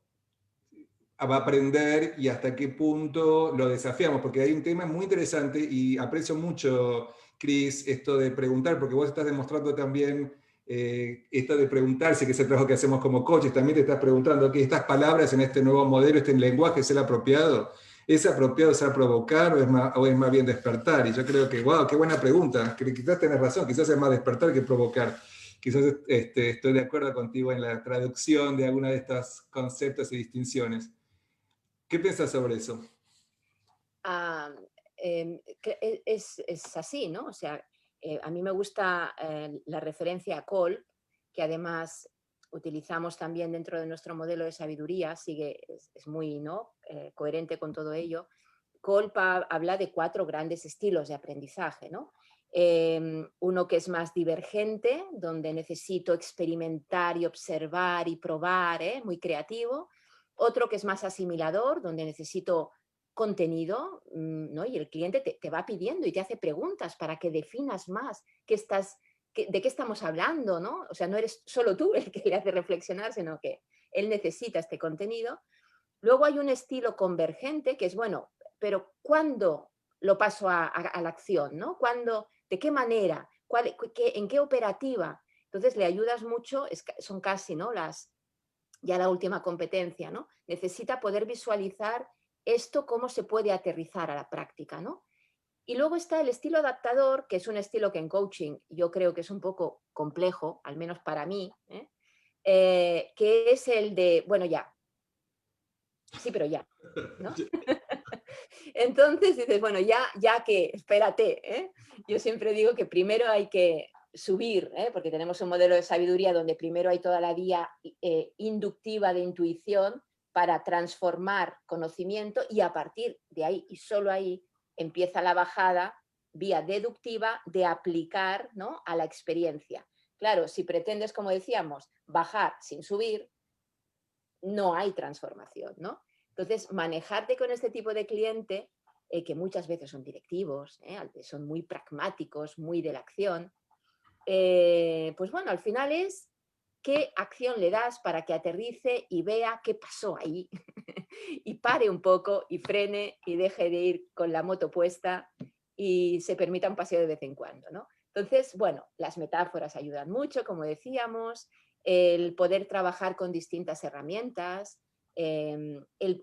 va a aprender y hasta qué punto lo desafiamos? Porque hay un tema muy interesante y aprecio mucho, Cris, esto de preguntar, porque vos estás demostrando también esto de preguntarse, que es el trabajo que hacemos como coaches, también te estás preguntando que estas palabras en este nuevo modelo, este lenguaje, ¿es el apropiado? ¿Es apropiado ser provocar o es más bien despertar? Y yo creo que, wow, qué buena pregunta, que quizás tenés razón, quizás es más despertar que provocar. Quizás estoy de acuerdo contigo en la traducción de alguna de estos conceptos y distinciones. ¿Qué piensas sobre eso? Ah, es así, ¿no? O sea, a mí me gusta la referencia a Cole, que además utilizamos también dentro de nuestro modelo de sabiduría, es muy, ¿no? Coherente con todo ello. Cole habla de 4 grandes estilos de aprendizaje, ¿no? Uno que es más divergente, donde necesito experimentar y observar y probar, muy creativo. Otro que es más asimilador, donde necesito contenido, ¿no? Y el cliente te va pidiendo y te hace preguntas para que definas más de qué estamos hablando, ¿no? O sea, no eres solo tú el que le hace reflexionar, sino que él necesita este contenido. Luego hay un estilo convergente que es, bueno, pero ¿cuándo lo paso a la acción? ¿No? ¿Cuándo, de qué manera? ¿En qué operativa? Entonces le ayudas mucho, son casi, ¿no? Ya la última competencia, ¿no? Necesita poder visualizar esto, cómo se puede aterrizar a la práctica, ¿no? Y luego está el estilo adaptador, que es un estilo que en coaching yo creo que es un poco complejo, al menos para mí, que es el de, bueno, ya, sí, pero ya, ¿no? Entonces dices, bueno, ya que, espérate, ¿eh? Yo siempre digo que primero hay que subir, porque tenemos un modelo de sabiduría donde primero hay toda la vía inductiva de intuición para transformar conocimiento y a partir de ahí y solo ahí empieza la bajada vía deductiva de aplicar, ¿no? A la experiencia. Claro, si pretendes, como decíamos, bajar sin subir, no hay transformación, ¿no? Entonces, manejarte con este tipo de cliente, que muchas veces son directivos, son muy pragmáticos, muy de la acción, pues bueno, al final es qué acción le das para que aterrice y vea qué pasó ahí y pare un poco y frene y deje de ir con la moto puesta y se permita un paseo de vez en cuando, ¿no? Entonces, bueno, las metáforas ayudan mucho, como decíamos, el poder trabajar con distintas herramientas,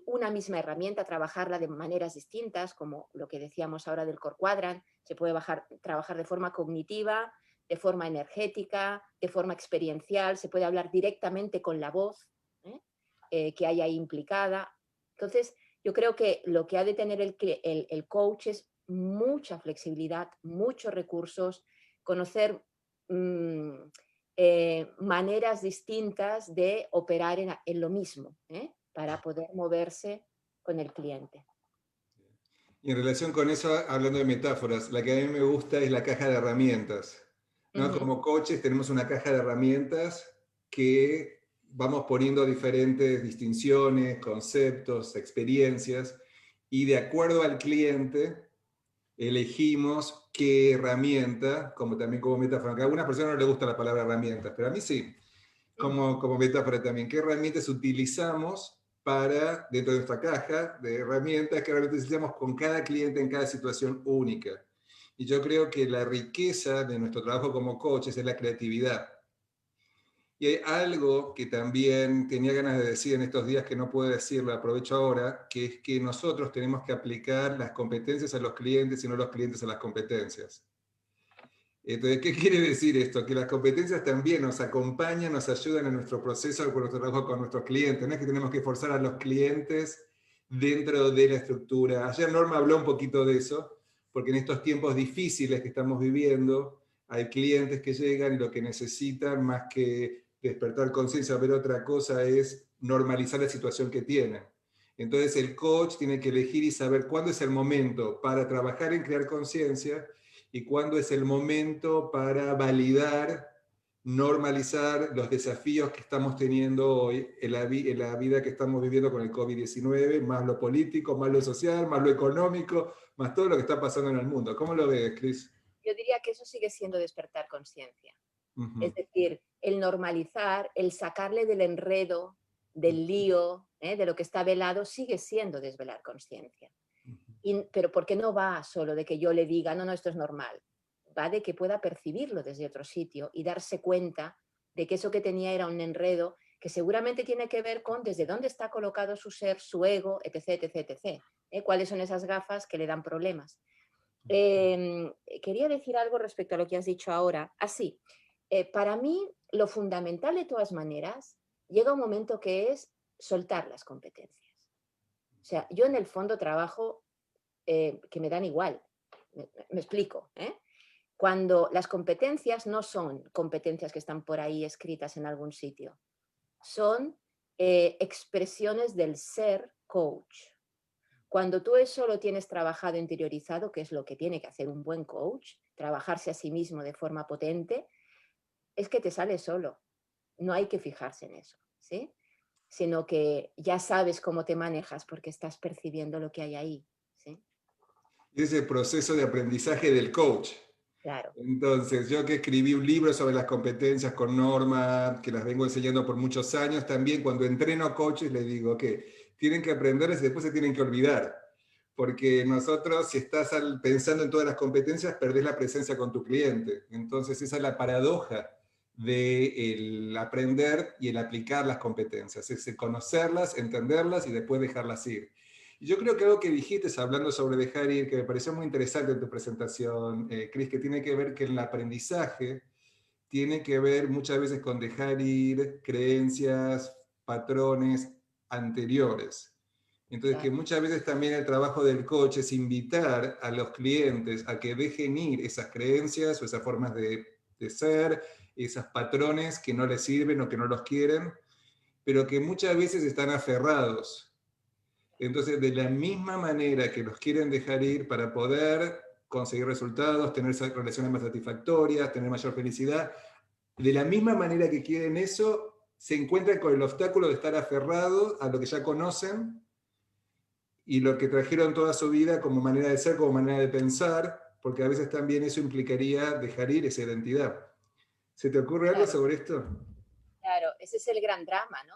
una misma herramienta, trabajarla de maneras distintas, como lo que decíamos ahora del Core Quadrant, se puede trabajar de forma cognitiva, de forma energética, de forma experiencial, se puede hablar directamente con la voz que hay ahí implicada. Entonces, yo creo que lo que ha de tener el coach es mucha flexibilidad, muchos recursos, conocer maneras distintas de operar en lo mismo, para poder moverse con el cliente. Y en relación con eso, hablando de metáforas, la que a mí me gusta es la caja de herramientas, ¿no? Como coaches tenemos una caja de herramientas que vamos poniendo diferentes distinciones, conceptos, experiencias, y de acuerdo al cliente elegimos qué herramienta, como también como metáfora, que a algunas personas no les gusta la palabra herramientas, pero a mí sí, como metáfora también, qué herramientas utilizamos para, dentro de nuestra caja de herramientas, qué herramientas utilizamos con cada cliente en cada situación única. Y yo creo que la riqueza de nuestro trabajo como coaches es la creatividad. Y hay algo que también tenía ganas de decir en estos días que no puedo decirlo, aprovecho ahora, que es que nosotros tenemos que aplicar las competencias a los clientes y no los clientes a las competencias. Entonces, ¿qué quiere decir esto? Que las competencias también nos acompañan, nos ayudan en nuestro proceso, con nuestro trabajo con nuestros clientes. No es que tenemos que forzar a los clientes dentro de la estructura. Ayer Norma habló un poquito de eso, porque en estos tiempos difíciles que estamos viviendo, hay clientes que llegan y lo que necesitan, más que despertar conciencia, ver otra cosa, es normalizar la situación que tienen. Entonces, el coach tiene que elegir y saber cuándo es el momento para trabajar en crear conciencia y cuándo es el momento para validar, normalizar los desafíos que estamos teniendo hoy en la vida que estamos viviendo con el COVID-19, más lo político, más lo social, más lo económico, más todo lo que está pasando en el mundo. ¿Cómo lo ves, Cris? Yo diría que eso sigue siendo despertar conciencia. Es Uh-huh. decir, el normalizar, el sacarle del enredo, del lío, de lo que está velado, sigue siendo desvelar conciencia. Pero ¿por qué no va solo de que yo le diga, no, no, esto es normal? Va de que pueda percibirlo desde otro sitio y darse cuenta de que eso que tenía era un enredo que seguramente tiene que ver con desde dónde está colocado su ser, su ego, etc., etc., etc. ¿Cuáles son esas gafas que le dan problemas? Quería decir algo respecto a lo que has dicho ahora. Así, para mí lo fundamental de todas maneras llega un momento que es soltar las competencias. O sea, yo en el fondo trabajo que me dan igual. Me explico. Cuando las competencias no son competencias que están por ahí escritas en algún sitio, son expresiones del ser coach. Cuando tú eso lo tienes trabajado, interiorizado, que es lo que tiene que hacer un buen coach, trabajarse a sí mismo de forma potente, es que te sale solo. No hay que fijarse en eso, ¿sí? Sino que ya sabes cómo te manejas porque estás percibiendo lo que hay ahí, ¿sí? Es el proceso de aprendizaje del coach. Claro. Entonces, yo que escribí un libro sobre las competencias con Norma, que las vengo enseñando por muchos años, también cuando entreno a coaches les digo que tienen que aprender y después se tienen que olvidar. Porque nosotros, si estás pensando en todas las competencias, perdés la presencia con tu cliente. Entonces, esa es la paradoja del aprender y el aplicar las competencias. Es el conocerlas, entenderlas y después dejarlas ir. Y yo creo que algo que dijiste hablando sobre dejar ir, que me pareció muy interesante en tu presentación, Cris, que tiene que ver que el aprendizaje tiene que ver muchas veces con dejar ir creencias, patrones anteriores. Entonces, que Claro. muchas veces también el trabajo del coach es invitar a los clientes a que dejen ir esas creencias o esas formas de ser, esos patrones que no les sirven o que no los quieren, pero que muchas veces están aferrados. Entonces, de la misma manera que los quieren dejar ir para poder conseguir resultados, tener relaciones más satisfactorias, tener mayor felicidad, de la misma manera que quieren eso, se encuentran con el obstáculo de estar aferrados a lo que ya conocen y lo que trajeron toda su vida como manera de ser, como manera de pensar, porque a veces también eso implicaría dejar ir esa identidad. ¿Se te ocurre algo Claro, sobre esto? claro, ese es el gran drama, ¿no?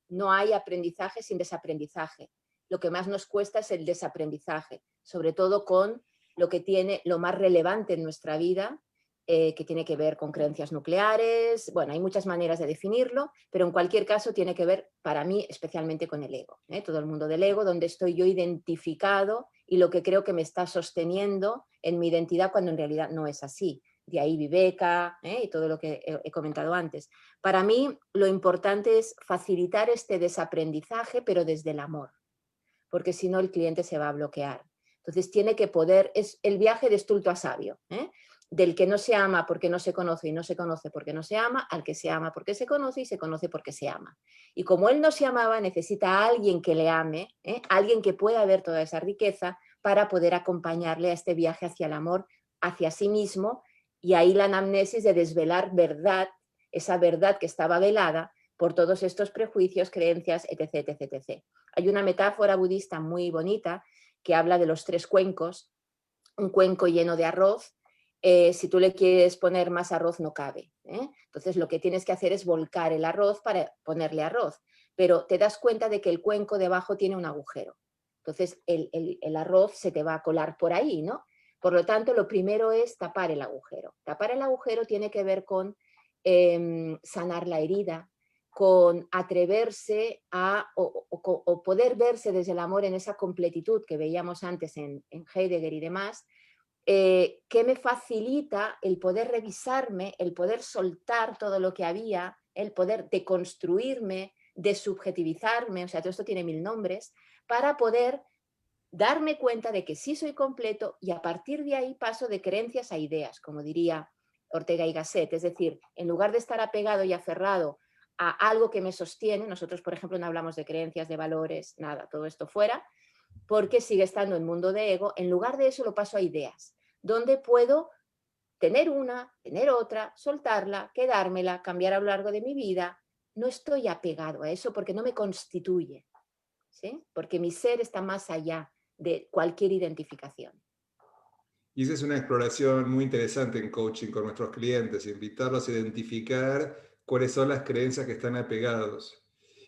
No hay aprendizaje sin desaprendizaje. Lo que más nos cuesta es el desaprendizaje, sobre todo con lo que tiene lo más relevante en nuestra vida, que tiene que ver con creencias nucleares. Bueno, hay muchas maneras de definirlo, pero en cualquier caso tiene que ver, para mí, especialmente con el ego. Todo el mundo del ego, donde estoy yo identificado y lo que creo que me está sosteniendo en mi identidad cuando en realidad no es así. De ahí Viveka y todo lo que he comentado antes. Para mí lo importante es facilitar este desaprendizaje, pero desde el amor, porque si no el cliente se va a bloquear. Entonces tiene que poder, es el viaje de estulto a sabio. del que no se ama porque no se conoce y no se conoce porque no se ama, al que se ama porque se conoce y se conoce porque se ama. Y como él no se amaba, necesita a alguien que le ame, alguien que pueda ver toda esa riqueza para poder acompañarle a este viaje hacia el amor, hacia sí mismo, y ahí la anamnesis de desvelar verdad, esa verdad que estaba velada por todos estos prejuicios, creencias, etc, etc, etc. Hay una metáfora budista muy bonita que habla de los 3 cuencos, un cuenco lleno de arroz, si tú le quieres poner más arroz no cabe. Entonces lo que tienes que hacer es volcar el arroz para ponerle arroz, pero te das cuenta de que el cuenco debajo tiene un agujero. Entonces el arroz se te va a colar por ahí, ¿no? Por lo tanto, lo primero es tapar el agujero. Tapar el agujero tiene que ver con sanar la herida, con atreverse a o poder verse desde el amor en esa completitud que veíamos antes en Heidegger y demás, que me facilita el poder revisarme, el poder soltar todo lo que había, el poder deconstruirme, desubjetivizarme, o sea, todo esto tiene 1000 nombres, para poder darme cuenta de que sí soy completo y a partir de ahí paso de creencias a ideas, como diría Ortega y Gasset. Es decir, en lugar de estar apegado y aferrado a algo que me sostiene, nosotros, por ejemplo, no hablamos de creencias, de valores, nada, todo esto fuera, porque sigue estando en mundo de ego. En lugar de eso lo paso a ideas, donde puedo tener una, tener otra, soltarla, quedármela, cambiar a lo largo de mi vida. No estoy apegado a eso porque no me constituye, ¿sí? Porque mi ser está más allá de cualquier identificación. Y esa es una exploración muy interesante en coaching con nuestros clientes, invitarlos a identificar cuáles son las creencias que están apegados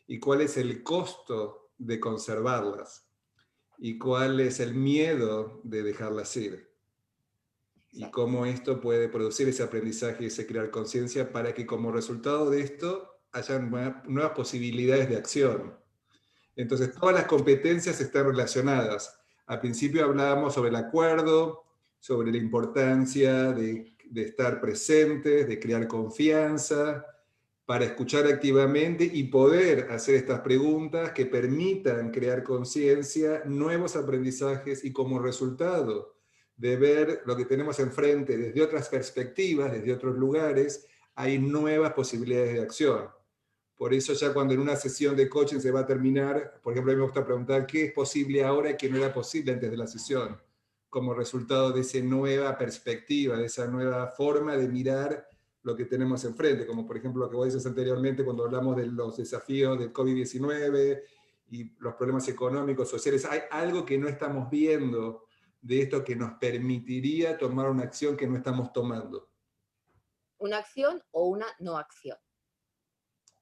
y cuál es el costo de conservarlas y cuál es el miedo de dejarlas ir y Exacto. cómo esto puede producir ese aprendizaje y ese crear conciencia para que como resultado de esto hayan nuevas posibilidades de acción. Entonces, todas las competencias están relacionadas. Al principio hablábamos sobre el acuerdo, sobre la importancia de estar presentes, de crear confianza, para escuchar activamente y poder hacer estas preguntas que permitan crear conciencia, nuevos aprendizajes y como resultado de ver lo que tenemos enfrente desde otras perspectivas, desde otros lugares, hay nuevas posibilidades de acción. Por eso ya cuando en una sesión de coaching se va a terminar, por ejemplo, a mí me gusta preguntar qué es posible ahora y qué no era posible antes de la sesión, como resultado de esa nueva perspectiva, de esa nueva forma de mirar lo que tenemos enfrente, como por ejemplo lo que vos dices anteriormente cuando hablamos de los desafíos del COVID-19 y los problemas económicos, sociales. Hay algo que no estamos viendo de esto que nos permitiría tomar una acción que no estamos tomando. Una acción o una no acción.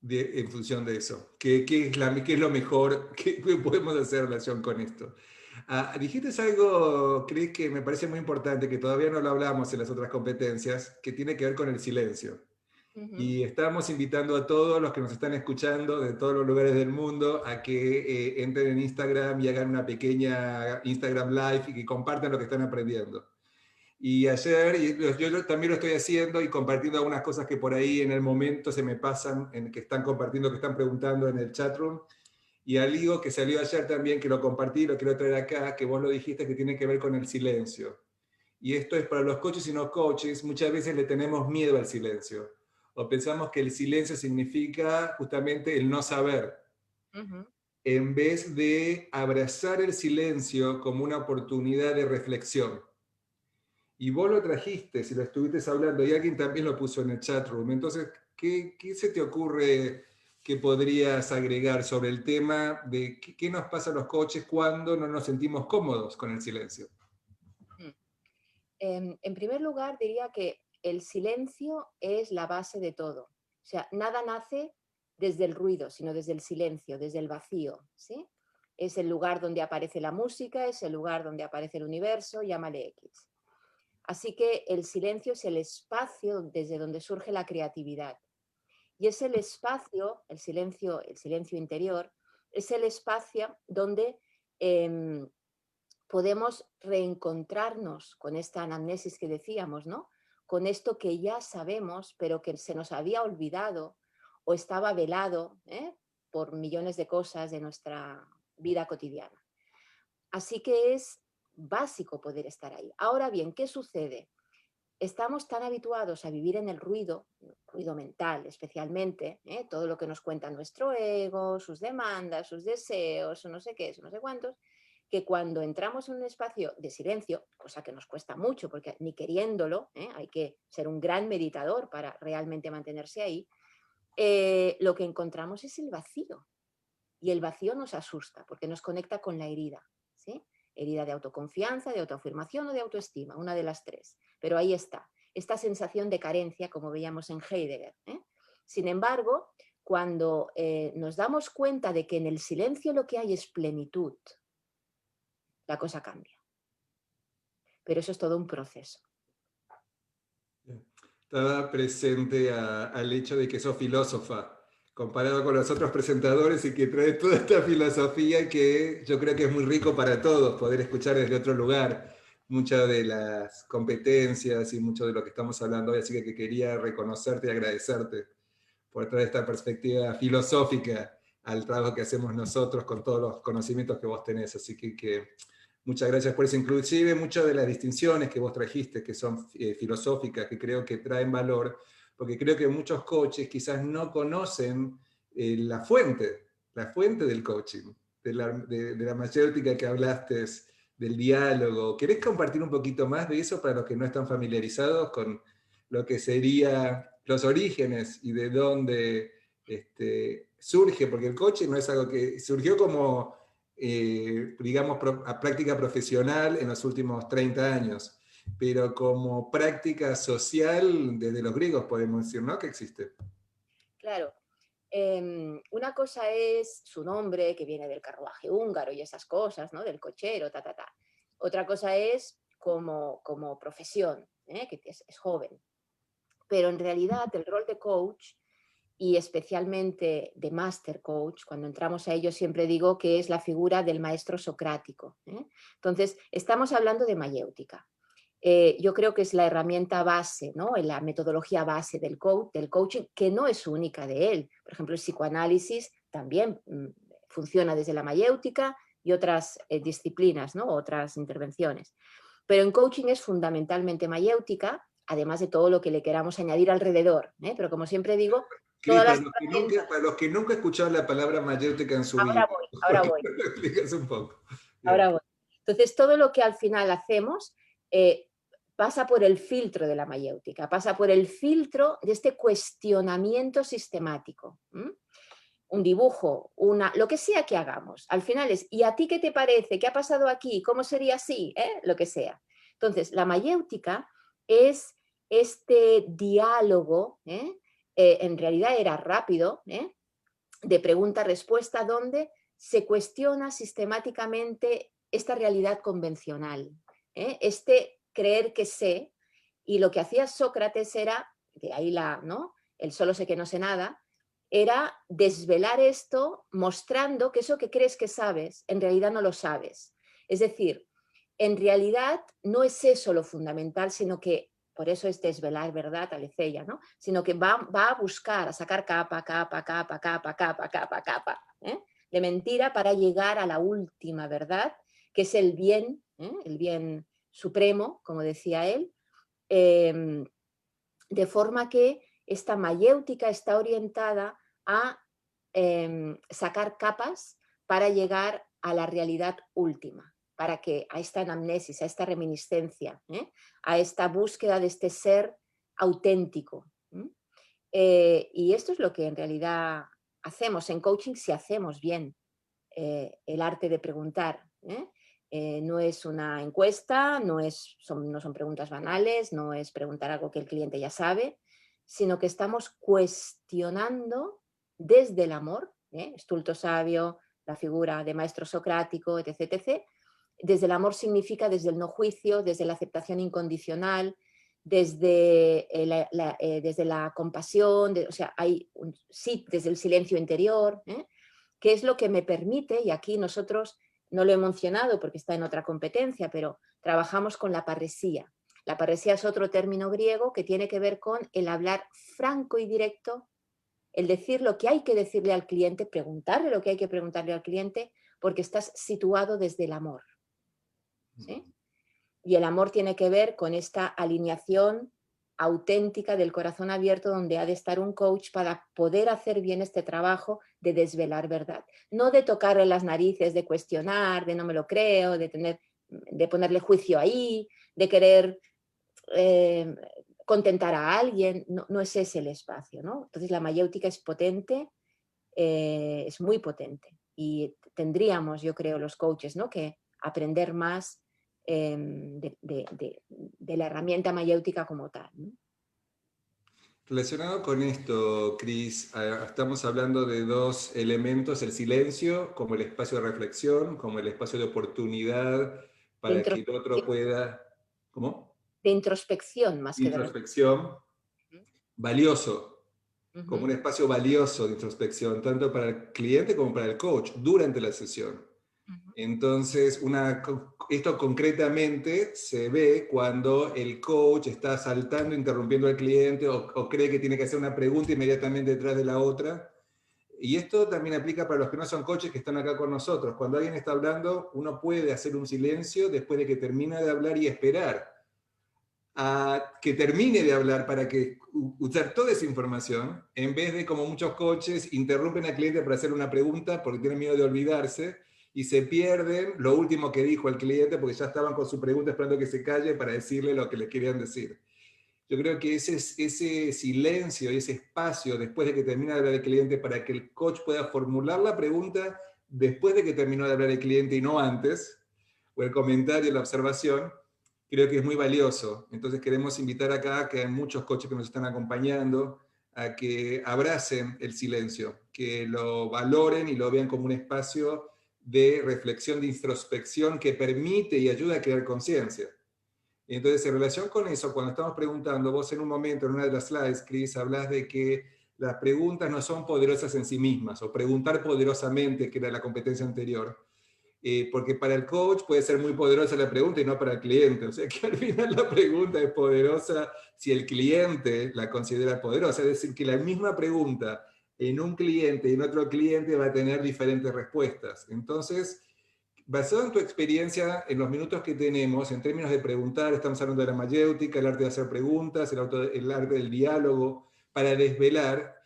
En función de eso. ¿Qué es lo mejor? ¿Qué podemos hacer en relación con esto? Dijiste algo, Cris, que me parece muy importante, que todavía no lo hablamos en las otras competencias, que tiene que ver con el silencio. Uh-huh. Y estamos invitando a todos los que nos están escuchando de todos los lugares del mundo a que entren en Instagram y hagan una pequeña Instagram Live y que compartan lo que están aprendiendo. Y ayer, yo también lo estoy haciendo y compartiendo algunas cosas que por ahí en el momento se me pasan, en que están compartiendo, que están preguntando en el chatroom. Y algo que salió ayer también, que lo compartí, lo quiero traer acá, que vos lo dijiste, que tiene que ver con el silencio. Y esto es para los coaches y no coaches, muchas veces le tenemos miedo al silencio. O pensamos que el silencio significa justamente el no saber, Uh-huh. en vez de abrazar el silencio como una oportunidad de reflexión. Y vos lo trajiste, si lo estuviste hablando, y alguien también lo puso en el chat room. Entonces, ¿qué se te ocurre que podrías agregar sobre el tema de qué nos pasa a los coaches cuando no nos sentimos cómodos con el silencio? En primer lugar, diría que el silencio es la base de todo. O sea, nada nace desde el ruido, sino desde el silencio, desde el vacío, ¿sí? Es el lugar donde aparece la música, es el lugar donde aparece el universo, llámale X. Así que el silencio es el espacio desde donde surge la creatividad. Y es el espacio, el silencio interior, es el espacio donde eh, podemos reencontrarnos con esta anamnesis que decíamos, ¿no? Con esto que ya sabemos, pero que se nos había olvidado o estaba velado por millones de cosas de nuestra vida cotidiana. Así que es básico poder estar ahí. Ahora bien, ¿qué sucede? estamos tan habituados a vivir en el ruido mental especialmente, todo lo que nos cuenta nuestro ego, sus demandas, sus deseos, o no sé qué, no sé cuántos, que cuando entramos en un espacio de silencio, cosa que nos cuesta mucho, porque ni queriéndolo, hay que ser un gran meditador para realmente mantenerse ahí, lo que encontramos es el vacío. Y el vacío nos asusta porque nos conecta con la herida, ¿sí? Herida de autoconfianza, de autoafirmación o de autoestima, una de las tres. Pero ahí está, esta sensación de carencia, como veíamos en Heidegger. Sin embargo, cuando nos damos cuenta de que en el silencio lo que hay es plenitud, la cosa cambia. Pero eso es todo un proceso. Estaba presente al hecho de que sos filósofa, comparado con los otros presentadores y que trae toda esta filosofía que yo creo que es muy rico para todos, poder escuchar desde otro lugar muchas de las competencias y mucho de lo que estamos hablando hoy, así que quería reconocerte y agradecerte por traer esta perspectiva filosófica al trabajo que hacemos nosotros con todos los conocimientos que vos tenés, así que muchas gracias por eso. Inclusive muchas de las distinciones que vos trajiste, que son filosóficas, que creo que traen valor, porque creo que muchos coaches quizás no conocen la fuente del coaching, de la mayéutica que hablaste, del diálogo. ¿Querés compartir un poquito más de eso para los que no están familiarizados con lo que sería los orígenes y de dónde surge? Porque el coaching no es algo que surgió como digamos, a práctica profesional en los últimos 30 años, pero como práctica social desde los griegos podemos decir, ¿no? Que existe. Claro. Una cosa es su nombre, que viene del carruaje húngaro y esas cosas, ¿no? Del cochero, ta, ta, ta. Otra cosa es como profesión, que es joven. Pero en realidad el rol de coach y especialmente de master coach, cuando entramos a ello siempre digo que es la figura del maestro socrático. Entonces, estamos hablando de mayéutica. Yo creo que es la herramienta base, ¿no? La metodología base del coaching, que no es única de él. Por ejemplo, el psicoanálisis también funciona desde la mayéutica y otras disciplinas, ¿no? Otras intervenciones. Pero en coaching es fundamentalmente mayéutica, además de todo lo que le queramos añadir alrededor. Pero como siempre digo, Cris, todas las para los que nunca escucharon la palabra mayéutica en su vida, ahora voy. explicas un poco. Ahora voy. Entonces, todo lo que al final hacemos pasa por el filtro de la mayéutica, pasa por el filtro de este cuestionamiento sistemático. Un dibujo, lo que sea que hagamos. Al final es, ¿y a ti qué te parece? ¿Qué ha pasado aquí? ¿Cómo sería así? Lo que sea. Entonces, la mayéutica es este diálogo, en realidad era rápido, de pregunta-respuesta, donde se cuestiona sistemáticamente esta realidad convencional, este creer que sé, y lo que hacía Sócrates era, de ahí ¿no? El solo sé que no sé nada, era desvelar esto mostrando que eso que crees que sabes, en realidad no lo sabes. Es decir, en realidad no es eso lo fundamental, sino que, por eso es desvelar verdad, Aletheia, ¿no? Sino que va a buscar, a sacar capa de mentira para llegar a la última verdad, que es el bien supremo, como decía él, de forma que esta mayéutica está orientada a sacar capas para llegar a la realidad última, para que a esta anamnesis, a esta reminiscencia, a esta búsqueda de este ser auténtico. Y esto es lo que en realidad hacemos en coaching si hacemos bien el arte de preguntar. No es una encuesta, no son preguntas banales, no es preguntar algo que el cliente ya sabe, sino que estamos cuestionando desde el amor, Stulto Sabio, la figura de maestro socrático, etc., etc. Desde el amor significa desde el no juicio, desde la aceptación incondicional, desde la compasión, o sea, sí, desde el silencio interior, que es lo que me permite, y aquí nosotros no lo he mencionado porque está en otra competencia, pero trabajamos con la parresía. La parresía es otro término griego que tiene que ver con el hablar franco y directo, el decir lo que hay que decirle al cliente, preguntarle lo que hay que preguntarle al cliente, porque estás situado desde el amor. ¿Sí? Y el amor tiene que ver con esta alineación auténtica del corazón abierto donde ha de estar un coach para poder hacer bien este trabajo de desvelar verdad. No de tocarle las narices, de cuestionar, de no me lo creo, de ponerle juicio ahí, de querer eh, contentar a alguien. No, no es ese el espacio, ¿no? Entonces la mayéutica es potente, es muy potente. Y tendríamos, yo creo, los coaches, ¿no?, que aprender más de la herramienta mayéutica como tal, ¿no? Relacionado con esto, Cris, estamos hablando de dos elementos, el silencio como el espacio de reflexión, como el espacio de oportunidad De para que el otro introspección, pueda, ¿cómo? de introspección más que de reflexión. Introspección, valioso, como un Ujú, espacio valioso de introspección, tanto para el cliente como para el coach, durante la sesión. ujú. Entonces, esto concretamente se ve cuando el coach está saltando, interrumpiendo al cliente o cree que tiene que hacer una pregunta inmediatamente detrás de la otra. Y esto también aplica para los que no son coaches que están acá con nosotros. Cuando alguien está hablando, uno puede hacer un silencio después de que termina de hablar y esperar a que termine de hablar para que usar toda esa información, en vez de, como muchos coaches, interrumpen al cliente para hacer una pregunta porque tienen miedo de olvidarse y se pierden lo último que dijo el cliente porque ya estaban con su pregunta esperando que se calle para decirle lo que les querían decir. Yo creo que ese silencio y ese espacio después de que termina de hablar el cliente para que el coach pueda formular la pregunta después de que terminó de hablar el cliente y no antes, o el comentario, la observación, creo que es muy valioso. Entonces queremos invitar acá que hay muchos coaches que nos están acompañando a que abracen el silencio, que lo valoren y lo vean como un espacio de reflexión, de introspección que permite y ayuda a crear conciencia. Entonces, en relación con eso, cuando estamos preguntando, vos en un momento, en una de las slides, Chris, hablas de que las preguntas no son poderosas en sí mismas, o preguntar poderosamente, que era la competencia anterior, porque para el coach puede ser muy poderosa la pregunta y no para el cliente. O sea que al final la pregunta es poderosa si el cliente la considera poderosa. Es decir, que la misma pregunta en un cliente y en otro cliente va a tener diferentes respuestas. Entonces, basado en tu experiencia, en los minutos que tenemos, en términos de preguntar, estamos hablando de la mayéutica, el arte de hacer preguntas, el arte del diálogo, para desvelar.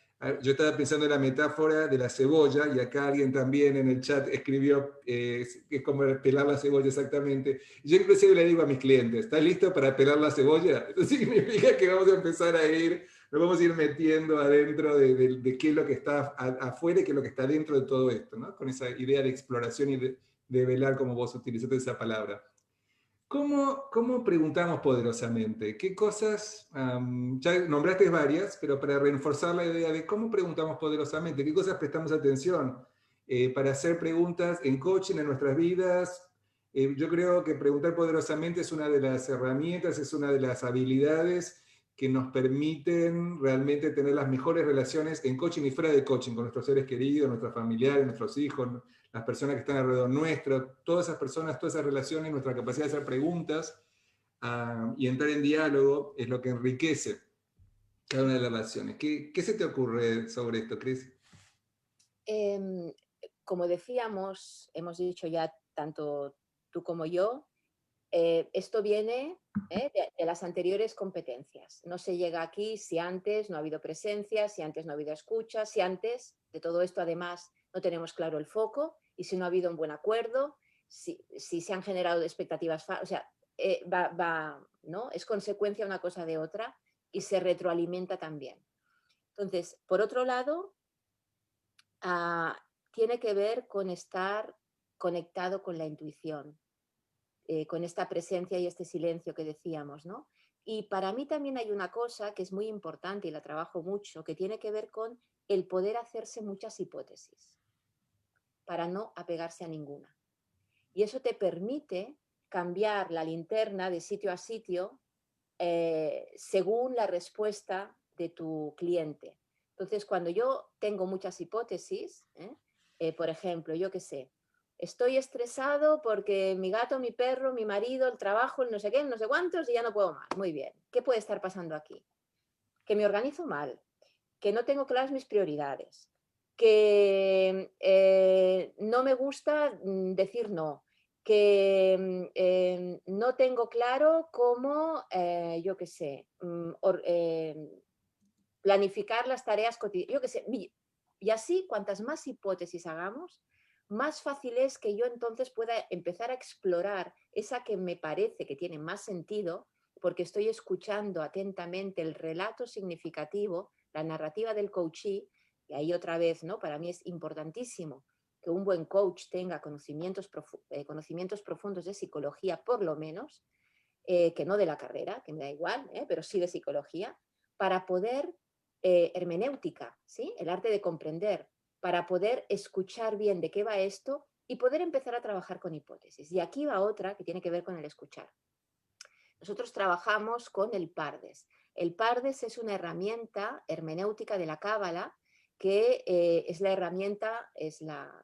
Yo estaba pensando en la metáfora de la cebolla, y acá alguien también en el chat escribió que es como pelar la cebolla exactamente. Yo inclusive le digo a mis clientes, ¿estás listo para pelar la cebolla? Eso significa que vamos a empezar a ir, nos vamos a ir metiendo adentro de qué es lo que está afuera y qué es lo que está dentro de todo esto, ¿no? Con esa idea de exploración y de velar, como vos utilizaste esa palabra. ¿Cómo preguntamos poderosamente? ¿Qué cosas, ya nombraste varias, pero para reforzar la idea de cómo preguntamos poderosamente, qué cosas prestamos atención para hacer preguntas en coaching, en nuestras vidas? Yo creo que preguntar poderosamente es una de las herramientas, es una de las habilidades que nos permiten realmente tener las mejores relaciones en coaching y fuera de coaching, con nuestros seres queridos, nuestros familiares, nuestros hijos, las personas que están alrededor nuestro, todas esas personas, todas esas relaciones, nuestra capacidad de hacer preguntas y entrar en diálogo es lo que enriquece cada una de las relaciones. ¿Qué se te ocurre sobre esto, Cris? Em, Como decíamos, hemos dicho ya tanto tú como yo, esto viene de las anteriores competencias. No se llega aquí si antes no ha habido presencia, si antes no ha habido escucha, si antes de todo esto además no tenemos claro el foco y si no ha habido un buen acuerdo, si se han generado expectativas, o sea, ¿no? Es consecuencia una cosa de otra y se retroalimenta también. Entonces, por otro lado, ah, tiene que ver con estar conectado con la intuición, con esta presencia y este silencio que decíamos, ¿no? Y para mí también hay una cosa que es muy importante y la trabajo mucho, que tiene que ver con el poder hacerse muchas hipótesis para no apegarse a ninguna. Y eso te permite cambiar la linterna de sitio a sitio según la respuesta de tu cliente. Entonces, cuando yo tengo muchas hipótesis, por ejemplo, yo qué sé, estoy estresado porque mi gato, mi perro, mi marido, el trabajo, el no sé qué, no sé cuántos y ya no puedo más. Muy bien. ¿Qué puede estar pasando aquí? Que me organizo mal, que no tengo claras mis prioridades, que no me gusta decir no, que no tengo claro cómo, yo qué sé, planificar las tareas cotidianas, yo qué sé, y así cuantas más hipótesis hagamos, más fácil es que yo entonces pueda empezar a explorar esa que me parece que tiene más sentido, porque estoy escuchando atentamente el relato significativo, la narrativa del coachee, y ahí otra vez, ¿no? Para mí es importantísimo que un buen coach tenga conocimientos profundos de psicología, por lo menos, que no de la carrera, que me da igual, pero sí de psicología, para poder, hermenéutica, ¿sí? El arte de comprender, para poder escuchar bien de qué va esto y poder empezar a trabajar con hipótesis. Y aquí va otra que tiene que ver con el escuchar. Nosotros trabajamos con el Pardes. El Pardes es una herramienta hermenéutica de la Cábala que es la herramienta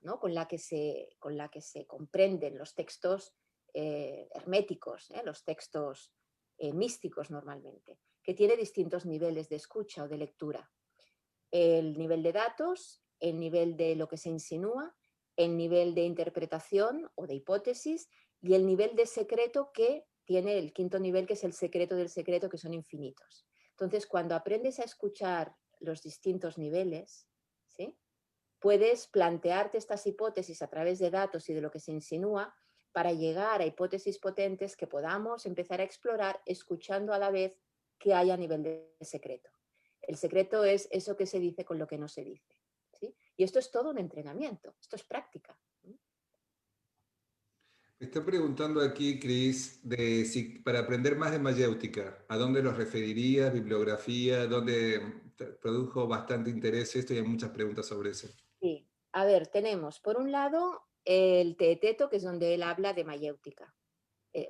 ¿no? con la que se comprenden los textos herméticos, los textos místicos normalmente, que tiene distintos niveles de escucha o de lectura. El nivel de datos, el nivel de lo que se insinúa, el nivel de interpretación o de hipótesis y el nivel de secreto que tiene el quinto nivel, que es el secreto del secreto, que son infinitos. Entonces, cuando aprendes a escuchar los distintos niveles, ¿sí? Puedes plantearte estas hipótesis a través de datos y de lo que se insinúa para llegar a hipótesis potentes que podamos empezar a explorar escuchando a la vez qué hay a nivel de secreto. El secreto es eso que se dice con lo que no se dice, ¿sí? Y esto es todo un entrenamiento, esto es práctica. Me está preguntando aquí, Cris, de si para aprender más de mayéutica, ¿a dónde los referirías? ¿Bibliografía? ¿Dónde te produjo bastante interés esto? Y hay muchas preguntas sobre eso. Sí. A ver, tenemos por un lado el Teeteto, que es donde él habla de mayéutica.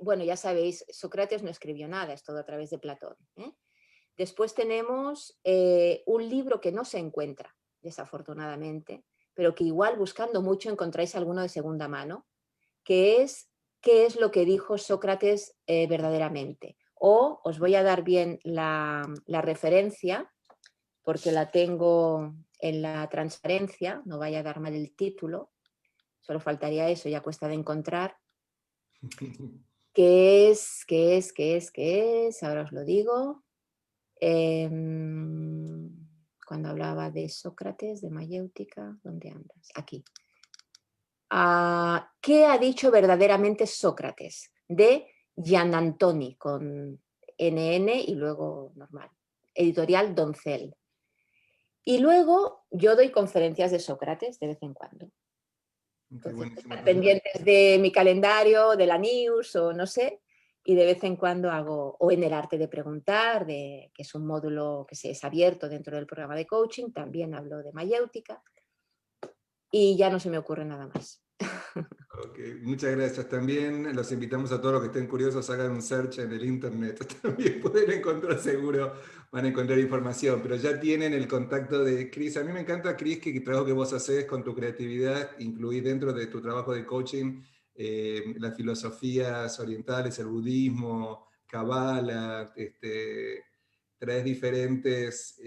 Bueno, ya sabéis, Sócrates no escribió nada, es todo a través de Platón. Después tenemos un libro que no se encuentra, desafortunadamente, pero que igual buscando mucho encontráis alguno de segunda mano, que es ¿qué es lo que dijo Sócrates verdaderamente? O os voy a dar bien la referencia, porque la tengo en la transparencia, no vaya a dar mal el título, solo faltaría eso, ya cuesta de encontrar. ¿Qué es? Ahora os lo digo. Cuando hablaba de Sócrates, de mayéutica, ¿dónde andas? Aquí. ¿Qué ha dicho verdaderamente Sócrates? De Gian Antoni, con NN y luego normal. Editorial Doncel. Y luego yo doy conferencias de Sócrates de vez en cuando. Qué Entonces, buenísimo. están pendientes de mi calendario, de la news o no sé, y de vez en cuando hago, o en el arte de preguntar, que es un módulo que es abierto dentro del programa de coaching, también hablo de mayéutica, y ya no se me ocurre nada más. Ok, muchas gracias. También los invitamos a todos los que estén curiosos, hagan un search en el internet. También pueden encontrar, seguro, van a encontrar información, pero ya tienen el contacto de Cris. A mí me encanta, Cris, que el trabajo que vos haces con tu creatividad, incluís dentro de tu trabajo de coaching las filosofías orientales, el budismo, Kabbalah, traes diferentes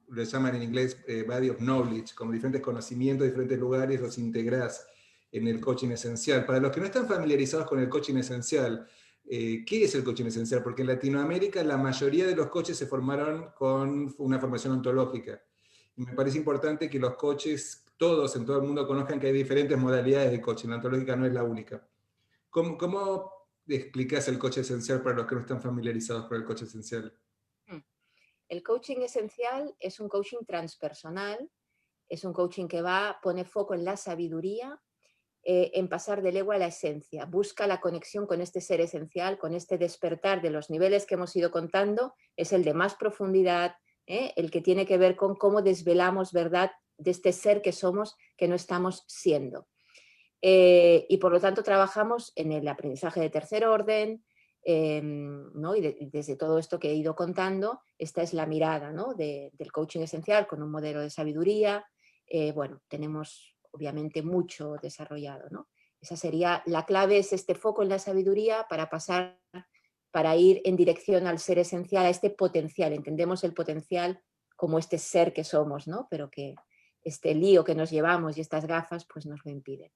lo llaman en inglés body of knowledge, como diferentes conocimientos, diferentes lugares, los integrás en el coaching esencial. Para los que no están familiarizados con el coaching esencial, ¿qué es el coaching esencial? Porque en Latinoamérica la mayoría de los coaches se formaron con una formación ontológica. Y me parece importante que los coaches, todos en todo el mundo, conozcan que hay diferentes modalidades de coaching. La ontológica no es la única. ¿Cómo explicás el coaching esencial para los que no están familiarizados con el coaching esencial? El coaching esencial es un coaching transpersonal, es un coaching que pone foco en la sabiduría, en pasar del ego a la esencia, busca la conexión con este ser esencial, con este despertar de los niveles que hemos ido contando, es el de más profundidad, el que tiene que ver con cómo desvelamos verdad de este ser que somos, que no estamos siendo. Y por lo tanto trabajamos en el aprendizaje de tercer orden, ¿no? Y desde todo esto que he ido contando, esta es la mirada, ¿no? del coaching esencial con un modelo de sabiduría. Bueno, tenemos obviamente mucho desarrollado, ¿no? Esa sería la clave, es este foco en la sabiduría para pasar, para ir en dirección al ser esencial, a este potencial. Entendemos el potencial como este ser que somos, ¿no? Pero que este lío que nos llevamos y estas gafas pues nos lo impiden.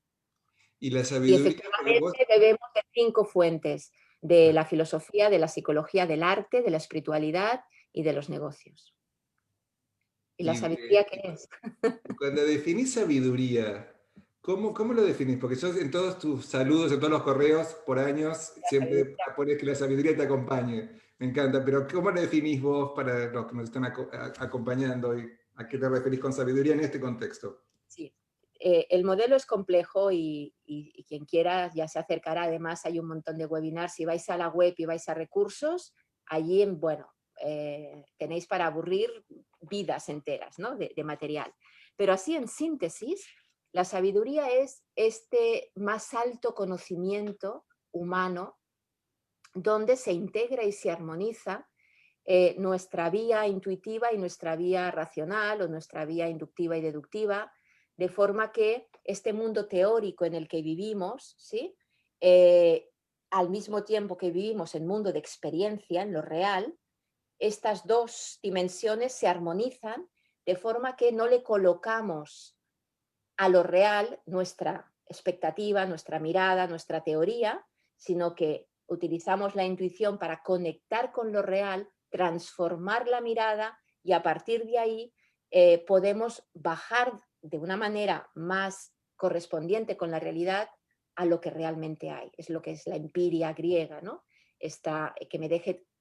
Y la Y sabiduría para vos, efectivamente bebemos de 5 fuentes, de la filosofía, de la psicología, del arte, de la espiritualidad y de los negocios. ¿Y la y, sabiduría qué es? y cuando definís sabiduría, ¿cómo lo definís? Porque yo en todos tus saludos, en todos los correos por años, La siempre sabiduría, pones que la sabiduría te acompañe. Me encanta, pero ¿cómo lo definís vos para los que nos están acompañando hoy? ¿A qué te referís con sabiduría en este contexto? sí. El modelo es complejo y quien quiera ya se acercará. Además, hay un montón de webinars. Si vais a la web y vais a recursos, allí, bueno, tenéis para aburrir vidas enteras, ¿no? De material. Pero así, en síntesis, la sabiduría es este más alto conocimiento humano donde se integra y se armoniza nuestra vía intuitiva y nuestra vía racional o nuestra vía inductiva y deductiva, de forma que este mundo teórico en el que vivimos, ¿sí? Eh, al mismo tiempo que vivimos en mundo de experiencia, en lo real, estas dos dimensiones se armonizan de forma que no le colocamos a lo real nuestra expectativa, nuestra mirada, nuestra teoría, sino que utilizamos la intuición para conectar con lo real, transformar la mirada y a partir de ahí podemos bajar de una manera más correspondiente con la realidad a lo que realmente hay. Es lo que es la empiria griega, ¿no? Que me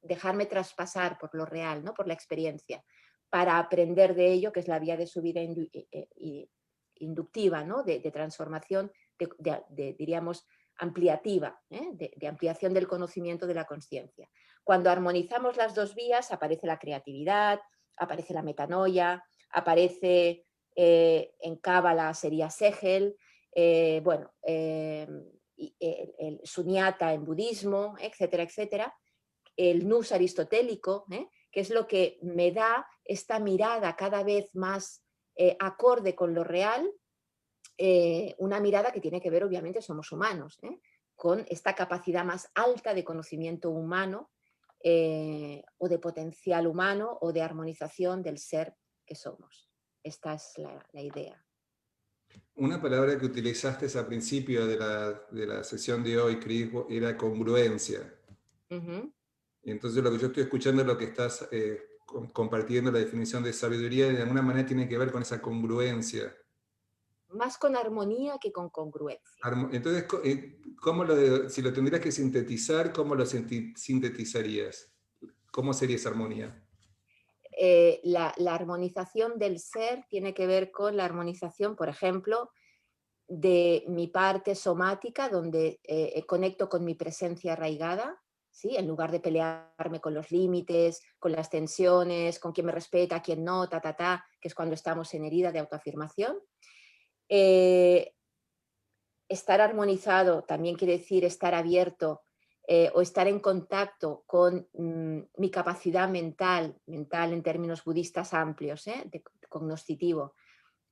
dejarme traspasar por lo real, ¿no? Por la experiencia, para aprender de ello, que es la vía de su vida inductiva, ¿no? De transformación, diríamos, ampliativa, de ampliación del conocimiento de la conciencia. Cuando armonizamos las dos vías, aparece la creatividad, aparece la metanoia, aparece en Cábala sería Segel, bueno, el sunyata en budismo, etcétera, etcétera, el nous aristotélico, que es lo que me da esta mirada cada vez más acorde con lo real, una mirada que tiene que ver, obviamente, somos humanos, con esta capacidad más alta de conocimiento humano o de potencial humano o de armonización del ser que somos. Esta es la idea. Una palabra que utilizaste al principio de la sesión de hoy, Cris, era congruencia. Ujú. Y entonces lo que yo estoy escuchando es lo que estás compartiendo, la definición de sabiduría, de alguna manera tiene que ver con esa congruencia. Más con armonía que con congruencia. Entonces, si lo tendrías que sintetizar, ¿cómo lo sintetizarías? ¿Cómo sería esa armonía? La armonización del ser tiene que ver con la armonización, por ejemplo, de mi parte somática, donde conecto con mi presencia arraigada, ¿sí? En lugar de pelearme con los límites, con las tensiones, con quién me respeta, quién no, que es cuando estamos en herida de autoafirmación. Eh, Estar armonizado también quiere decir estar abierto o estar en contacto con mi capacidad mental en términos budistas amplios, de cognoscitivo,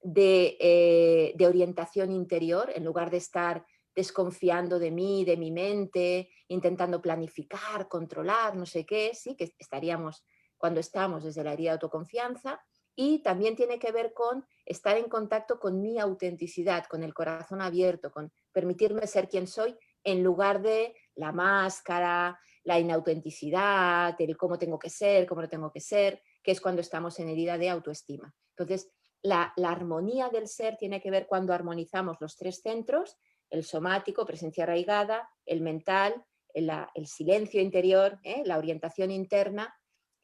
de orientación interior, en lugar de estar desconfiando de mí, de mi mente, intentando planificar, controlar, no sé qué, sí, que estaríamos cuando estamos desde la herida de autoconfianza. Y también tiene que ver con estar en contacto con mi autenticidad, con el corazón abierto, con permitirme ser quien soy, en lugar de la máscara, la inautenticidad, el cómo tengo que ser, cómo no tengo que ser, que es cuando estamos en herida de autoestima. Entonces, la armonía del ser tiene que ver cuando armonizamos los tres centros, el somático, presencia arraigada, el mental, el silencio interior, la orientación interna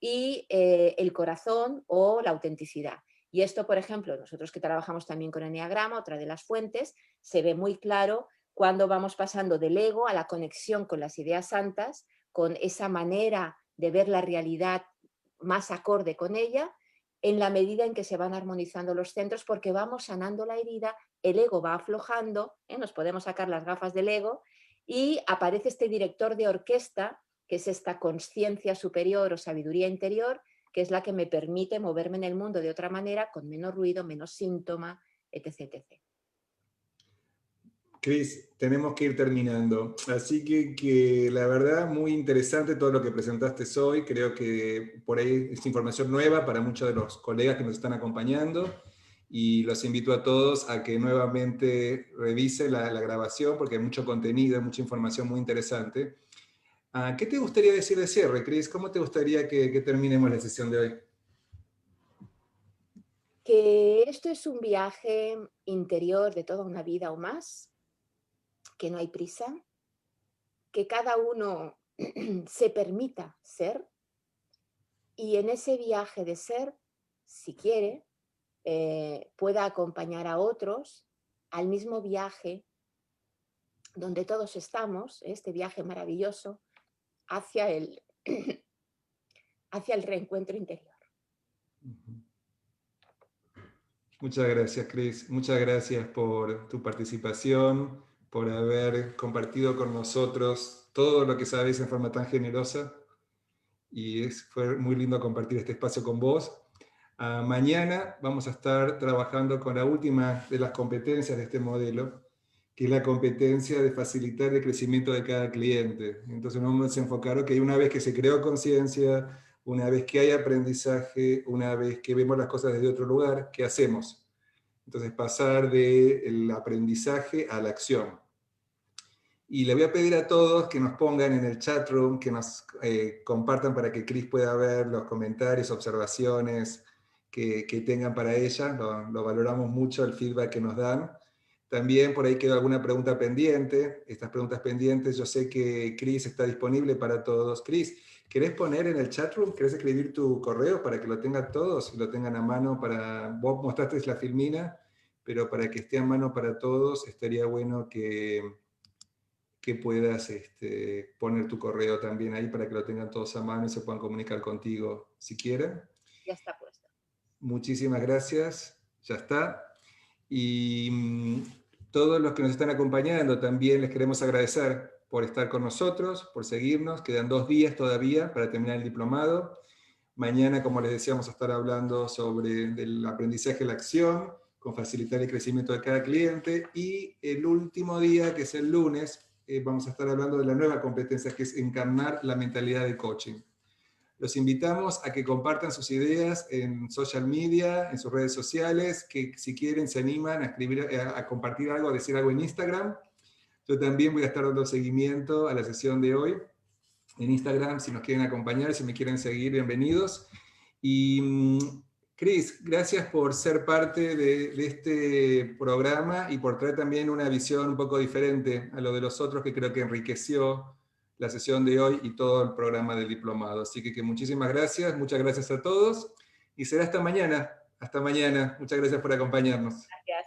y el corazón o la autenticidad. Y esto, por ejemplo, nosotros que trabajamos también con Enneagrama, otra de las fuentes, se ve muy claro cuando vamos pasando del ego a la conexión con las ideas santas, con esa manera de ver la realidad más acorde con ella, en la medida en que se van armonizando los centros, porque vamos sanando la herida, el ego va aflojando, nos podemos sacar las gafas del ego y aparece este director de orquesta, que es esta conciencia superior o sabiduría interior, que es la que me permite moverme en el mundo de otra manera, con menos ruido, menos síntoma, etc. etc. Cris, tenemos que ir terminando. Así que la verdad, muy interesante todo lo que presentaste hoy. Creo que por ahí es información nueva para muchos de los colegas que nos están acompañando. y los invito a todos a que nuevamente revisen la grabación porque hay mucho contenido, mucha información muy interesante. ¿Qué te gustaría decir de cierre, Cris? ¿Cómo te gustaría que terminemos la sesión de hoy? Que esto es un viaje interior de toda una vida o más, que no hay prisa, que cada uno se permita ser y en ese viaje de ser, si quiere, pueda acompañar a otros al mismo viaje donde todos estamos, este viaje maravilloso, hacia el, hacia el reencuentro interior. Muchas gracias, Cris. Muchas gracias por tu participación, por haber compartido con nosotros todo lo que sabes en forma tan generosa. Y fue muy lindo compartir este espacio con vos. Mañana vamos a estar trabajando con la última de las competencias de este modelo, que es la competencia de facilitar el crecimiento de cada cliente. Entonces nos vamos a enfocar que una vez que se creó conciencia, una vez que hay aprendizaje, una vez que vemos las cosas desde otro lugar, ¿qué hacemos? Entonces pasar del aprendizaje a la acción. Y le voy a pedir a todos que nos pongan en el chat room, que nos compartan para que Cris pueda ver los comentarios, observaciones que tengan para ella. Lo valoramos mucho el feedback que nos dan. También por ahí quedó alguna pregunta pendiente. Estas preguntas pendientes, yo sé que Cris está disponible para todos. Cris, ¿querés poner en el chat room? ¿Querés escribir tu correo para que lo tengan todos y lo tengan a mano para... Vos mostraste la filmina, pero para que esté a mano para todos, estaría bueno que puedas poner tu correo también ahí para que lo tengan todos a mano y se puedan comunicar contigo si quieren. Ya está puesto. Muchísimas gracias, ya está. Y todos los que nos están acompañando también les queremos agradecer por estar con nosotros, por seguirnos. Quedan 2 días todavía para terminar el diplomado. Mañana, como les decíamos, a estar hablando sobre el aprendizaje y la acción, con facilitar el crecimiento de cada cliente. Y el último día, que es el lunes, vamos a estar hablando de la nueva competencia, que es encarnar la mentalidad de coaching. Los invitamos a que compartan sus ideas en social media, en sus redes sociales, que si quieren se animan a escribir, a compartir algo, a decir algo en Instagram. Yo también voy a estar dando seguimiento a la sesión de hoy en Instagram, si nos quieren acompañar, si me quieren seguir, bienvenidos. Y Cris, gracias por ser parte de este programa y por traer también una visión un poco diferente a lo de los otros, que creo que enriqueció la sesión de hoy y todo el programa del diplomado. Así que muchísimas gracias, muchas gracias a todos y será hasta mañana. Hasta mañana. Muchas gracias por acompañarnos. Gracias.